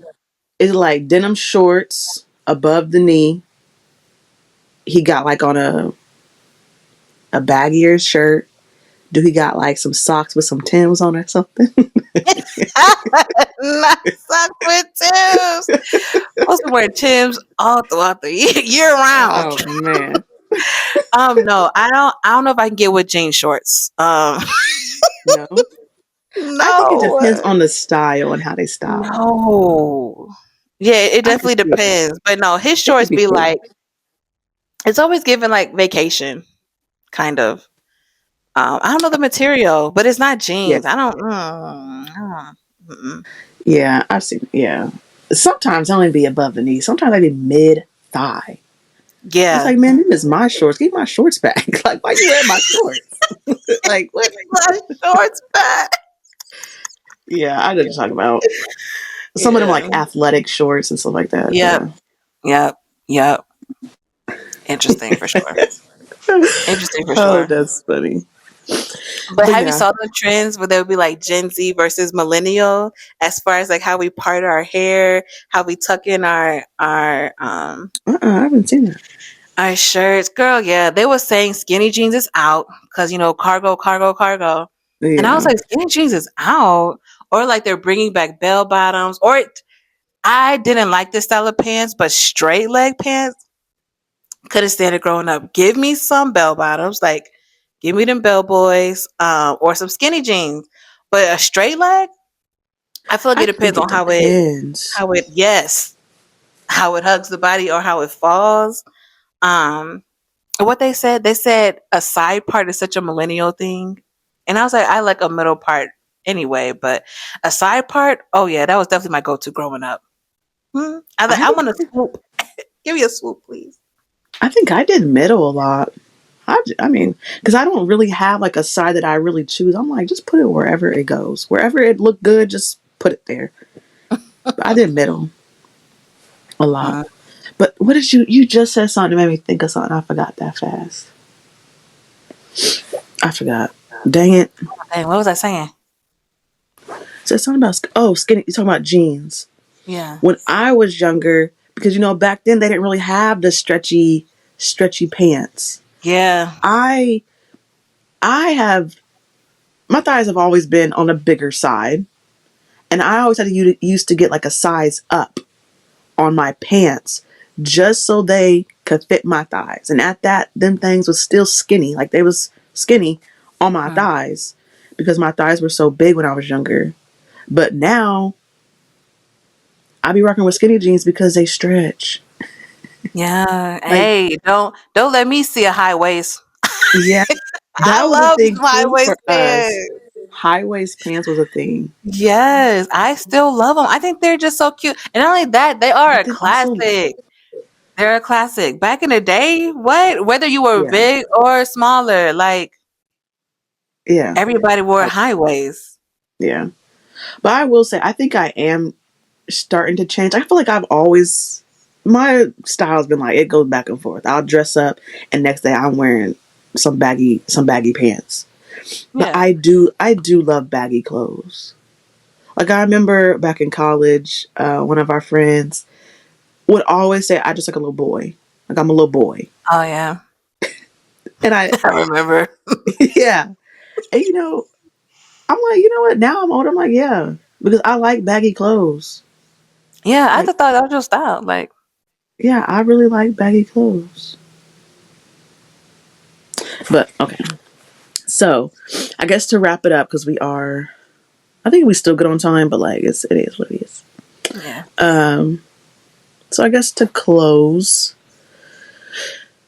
Is like denim shorts above the knee. He got like on a baggier shirt. Do he got like some socks with some Tims on or something? Not suck with Tim's. Supposed to wear Tim's all throughout the year round. Oh man, No, I don't know if I can get with jean shorts. no. I think it depends No, on the style and how they style them. no. Yeah, it I can definitely see it. depends. But no, his It could shorts be be cool. like it's always given like vacation kind of. I don't know the material, but it's not Yeah, jeans. Mm-mm. yeah. I've seen. Yeah. Sometimes I only be above the knee. Sometimes I be mid thigh. It's Yeah. like, man, this is my shorts. Give my shorts back. Like, why you wearing my shorts? Like, what? My shorts back. Yeah, I know what you're talking about. Some of them Yeah. like athletic shorts and stuff like that. Yep. Yeah. Yep. Yep. Interesting for sure. Interesting for Oh, sure. that's funny. But But have you yeah, saw the trends where there would be like Gen Z versus millennial as far as like how we part our hair, how we tuck in I haven't seen that. our shirts? Girl, yeah, they were saying skinny jeans is out because cargo, cargo, cargo, and I was Yeah, like, skinny jeans is out, or like they're bringing back bell bottoms, or I didn't like this style of pants, but straight leg pants couldn't stand it growing up. Give me some bell bottoms, like give me them bell boys, or some skinny jeans. But a straight leg, I feel like I it think depends it on depends. yes, how it hugs the body or how it falls. Um, what they said a side part is such a millennial thing, and I was like, I like a middle part anyway, but a side part, oh yeah, that was definitely my go-to growing up. I I want to swoop. Give me a swoop, please. I think I did middle a lot. I mean, because I don't really have like a side that I really choose. I'm like, just put it wherever it goes. Wherever it looked good, just put it there. But I did middle a lot. Mm. But what did you just said something that made me think of something. I forgot that fast. I forgot. Dang it. Dang, what was I saying? Said something about skinny. You talking about jeans? Yeah. When I was younger, because back then they didn't really have the stretchy pants. Yeah. I I have my thighs have always been on a bigger side, and I always had to used to get like a size up on my pants just so they could fit my thighs. And at that, them things was still skinny, like they was skinny on my Mm. thighs because my thighs were so big when I was younger. But now I be rocking with skinny jeans because they stretch. Yeah. Like, Hey, don't let me see a high waist. yeah, I that was a love thing some high too waist for us. pants. High waist pants was a thing. Yes, I still love them. I think they're just so cute. And not only that, they are But a then also, classic. They're a classic. Back in the day, what? Whether you were yeah, big or smaller, like yeah, everybody wore I, high waist. yeah. But I will say, I think I am starting to change. I feel like I've always my style's been like it goes back and forth. I'll dress up, and next day I'm wearing some baggy pants. But Yeah. I do love baggy clothes. Like I remember back in college, one of our friends would always say, "I just like a little boy. Like I'm a little boy." Oh yeah. And I, I remember. yeah, and I'm like, you know what? Now I'm older. I'm like, yeah, because I like baggy clothes. Yeah, I Like, just thought that was your style. Like, yeah, I really like baggy clothes. But okay, so I guess to wrap it up because I think we still good on time, but like it is what it is. yeah. Um, so I guess to close,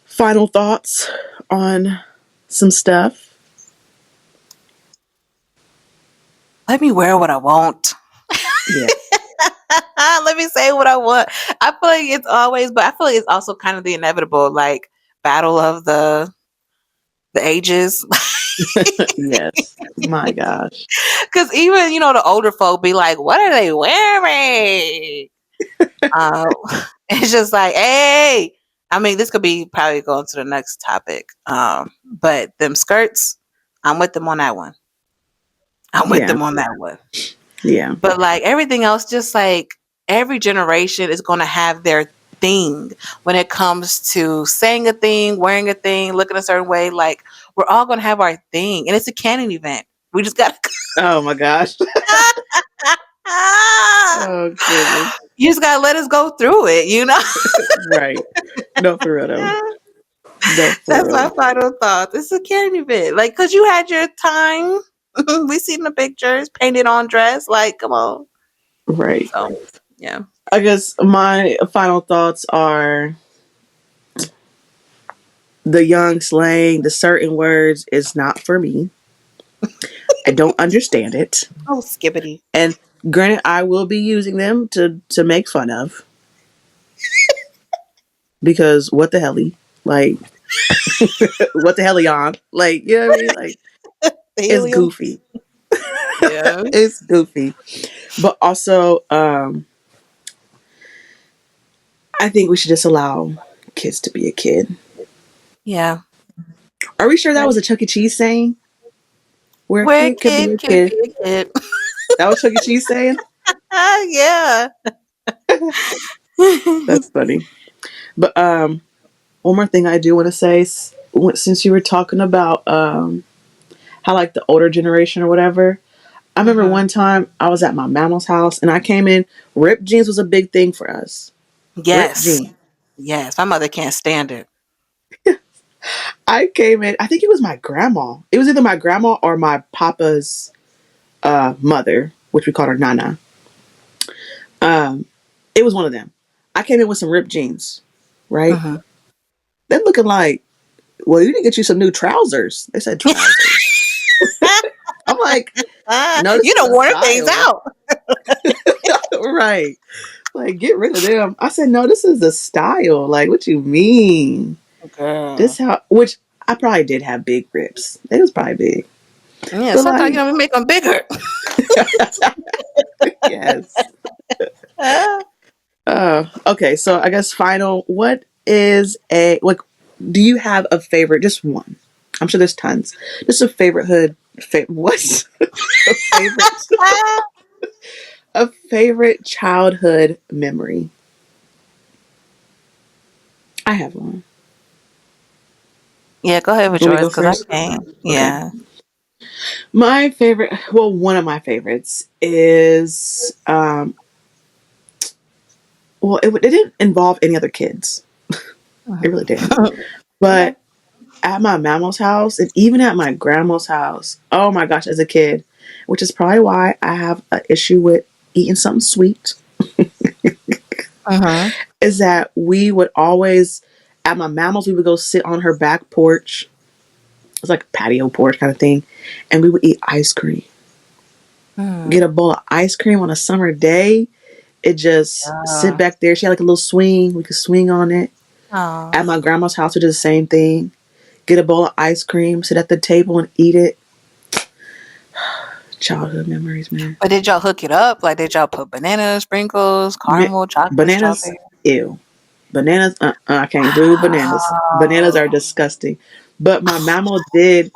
final thoughts on some stuff. Let me wear what I want. Yeah. Let me say what I want. I feel like it's always, but I feel like it's also kind of the inevitable, like battle of the ages. Yes. My gosh. Because even the older folk be like, "What are they wearing?" Um, it's just like, hey. I mean, this could be probably going to the next topic. But them skirts, I'm with them on that one. I'm with Yeah. them on that one. Yeah. But like everything else, just like every generation is going to have their thing when it comes to saying a thing, wearing a thing, looking a certain way. Like we're all going to have our thing, and it's a canon event. We just got to. Oh my gosh. Oh goodness. You just gotta let us go through it. Right. No, for real though. No, for That's my real. final thoughts. It's a canon event, like, cause you had your time. We seen the pictures, painted on dress. Like, come on. Right. So, yeah, I guess my final thoughts are the young slang, the certain words is not for me. I don't understand it. oh skibbity. And granted, I will be using them to make fun of because what the hell, like what the hell, on? Like you know what I mean? Like The it's helium. goofy. Yeah. It's goofy, but also I think we should just allow kids to be a kid. Yeah. Are we sure that Like, was a Chuck E. Cheese saying? Where a where a kid could be kid a can kid. be a kid. That was Chuck E. Cheese saying? Yeah. That's funny. But one more thing I do want to say, since you were talking about how like the older generation or whatever, I remember Hmm. one time I was at my mama's house and I came in. Ripped jeans was a big thing for us. Ripped Yes. jeans. Yes. My mother can't stand it. I came in. I think it was my grandma. It was either my grandma or my papa's mother, which we called her Nana. Um, it was one of them. I came in with some ripped jeans, right? Hmm. They're looking like, well, you need to get you some new trousers. They said trousers. I'm like, no, this You is don't a wear things style. out. Right. Like, get rid of them. I said, no, this is a style. Like, what you mean? This Girl. how, which I probably did have big rips. They was probably big. Yeah, But sometimes like, we make them bigger. yes. Okay, so I guess final, what is a, like, do you have a favorite, just one? I'm sure there's tons. Just a favorite hood, what? a favorite, a favorite childhood memory. I have one. Yeah, go ahead with Want me to yours go because I first? can't. Okay. Yeah. My favorite, well, one of my favorites is, well, it didn't involve any other kids. It really didn't. Okay. But at my mama's house and even at my grandma's house, oh my gosh, as a kid, which is probably why I have an issue with eating something sweet, Hmm. is that we would always, at my mama's, we would go sit on her back porch. It's like a patio porch kind of thing. And we would eat ice cream. Get a bowl of ice cream on a summer day. It just sit Yeah. back there. She had like a little swing. We could swing on it. At Oh. my grandma's house, we did the same thing. Get a bowl of ice cream, sit at the table and eat it. Childhood memories, man. But did y'all hook it up? Like, did y'all put banana sprinkles, Mi- caramel, chocolate, Bananas, strawberry? ew. Bananas, I can't do bananas. Bananas are Oh. disgusting. But my mama did,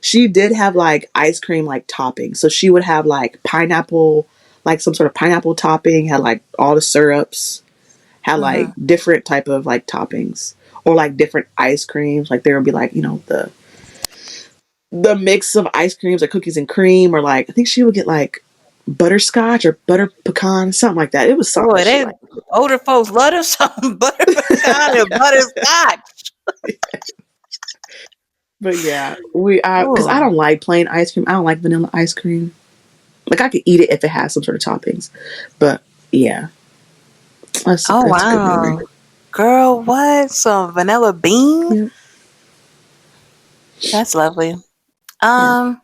she did have like ice cream like topping. So she would have like pineapple, like some sort of pineapple topping, had like all the syrups, had like Hmm. different type of like toppings or like different ice creams. Like there would be like, the mix of ice creams or cookies and cream, or like I think she would get like butterscotch or butter pecan, something like that. It was something Boy, that she they liked. older folks love them some butter pecan and butterscotch. But yeah, because I Ooh. don't like plain ice cream. I don't like vanilla ice cream. Like I could eat it if it has some sort of toppings, but yeah, Oh that's a good memory. wow. Girl, what? Some vanilla bean? Yeah, That's lovely. yeah. Um,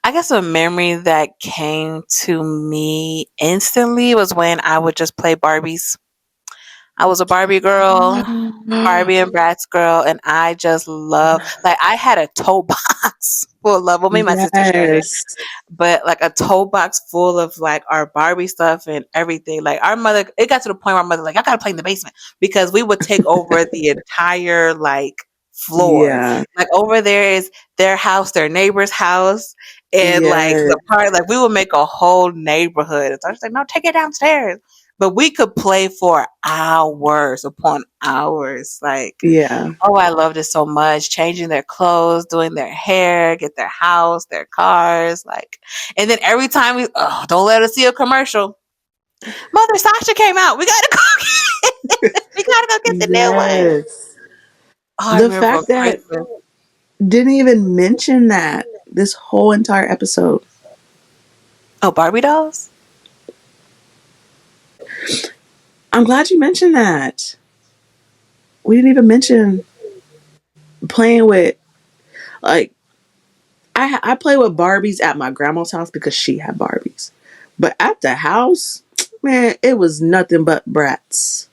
I guess a memory that came to me instantly was when I would just play Barbies. I was a Barbie girl, Barbie and Bratz girl, and I just love, like, I had a tote box full of, well, me and my sister shared it, Yes, but like a tote box full of like our Barbie stuff and everything. Like our mother, it got to the point where our mother like, I gotta play in the basement because we would take over the entire like floor. yeah, Like over there is their house, their neighbor's house, and like yes, the part like we would make a whole neighborhood. So I was like, no, take it downstairs. But we could play for hours upon hours. Like, yeah, oh, I loved it so much. Changing their clothes, doing their hair, get their house, their cars, like, and then every time we, oh, don't let us see a commercial. Mother Sasha came out. We gotta go. We gotta go get the new one. yes. Oh, I The remember for fact that Christmas. didn't even mention that this whole entire episode. Oh, Barbie dolls. I'm glad you mentioned that. We didn't even mention playing with, like, I play with Barbies at my grandma's house because she had Barbies, but at the house, man, it was nothing but brats.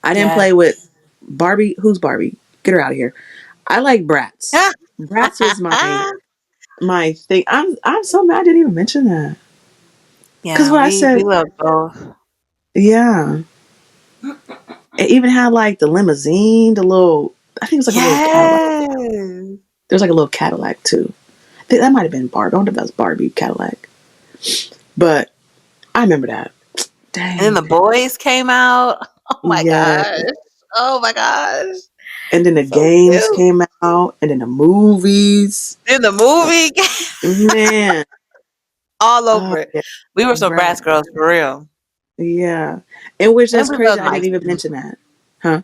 I didn't Yeah. play with Barbie. Who's Barbie? Get her out of here. I like brats. Brats was my thing. I'm so mad I didn't even mention that because Yeah, what I we said, love both. yeah, It even had like the limousine, the little. I think it was like a little Cadillac. Yes. There's like a little Cadillac too. I think that might have been Barbie. I don't know if that's Barbie Cadillac, but I remember that. And then the Dang. boys came out. Oh my Yeah. gosh. Oh my gosh. And then the So games cute. came out, and then the movies. In the movie, Man. all Oh over it. yeah. We were some Brad. Bratz girls for real. Yeah. And which And that's we crazy. loved I my didn't even scene. mention that. Huh?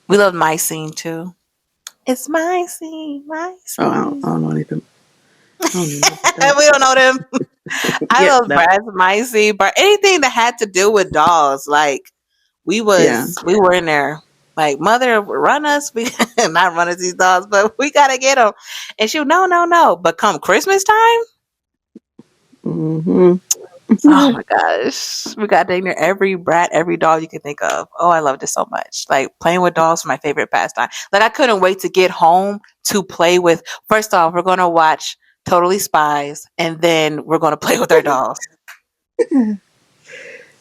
We loved my scene too. It's my scene, my Oh, scene. I don't know anything. I don't even know about that. We don't know them. I Yeah. love No. Bratz, my scene, but anything that had to do with dolls, like Yeah. we were in there. Like, mother, run us. We not run us these dolls, but we gotta get them. And she, no, no, no. But come Christmas time, Mm-hmm. oh my gosh, we got dang near every brat, every doll you can think of. Oh, I loved it so much. Like, playing with dolls is my favorite pastime. Like, I couldn't wait to get home to play with. First off, we're gonna watch Totally Spies, and then we're gonna play with our dolls. I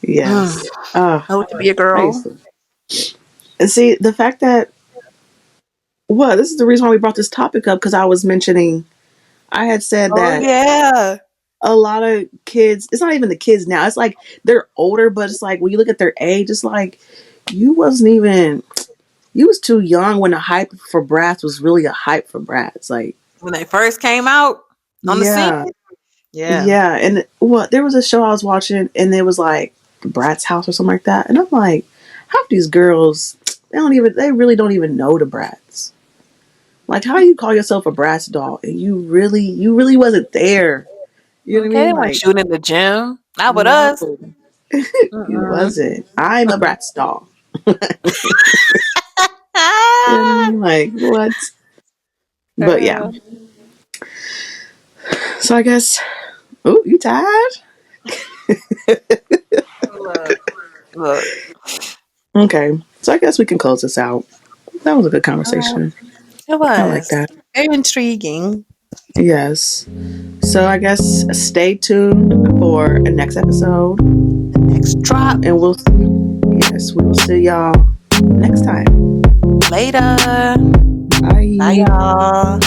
Yes. want to be a I used girl. to. And see, the fact that, well, this is the reason why we brought this topic up because I was mentioning, I had said Oh that yeah. a lot of kids, it's not even the kids now, it's like they're older, but it's like when you look at their age, it's like you wasn't even, you was too young when the hype for brats was really a hype for brats. Like, When they first came out on the scene. yeah, Yeah. yeah. And what, there was a show I was watching and it was like Brat's House or something like that. And I'm like, half these girls, they really don't even know the brats. Like, how do you call yourself a Bratz doll and you really wasn't there? You know what I Okay, mean? they weren't Like, shooting in the gym. Not with no, us. you Mm-mm. wasn't. I'm a Bratz doll. You know what I Ah, mean? Like, what? But yeah. girl. So I guess, oh, you tired? Look, look. Okay. So I guess we can close this out. That was a good All right. conversation. It I like was that. very intriguing. Yes. So I guess stay tuned for a next episode. The next drop. And we'll see. Yes, we will see y'all next time. Later. Bye, Bye. y'all.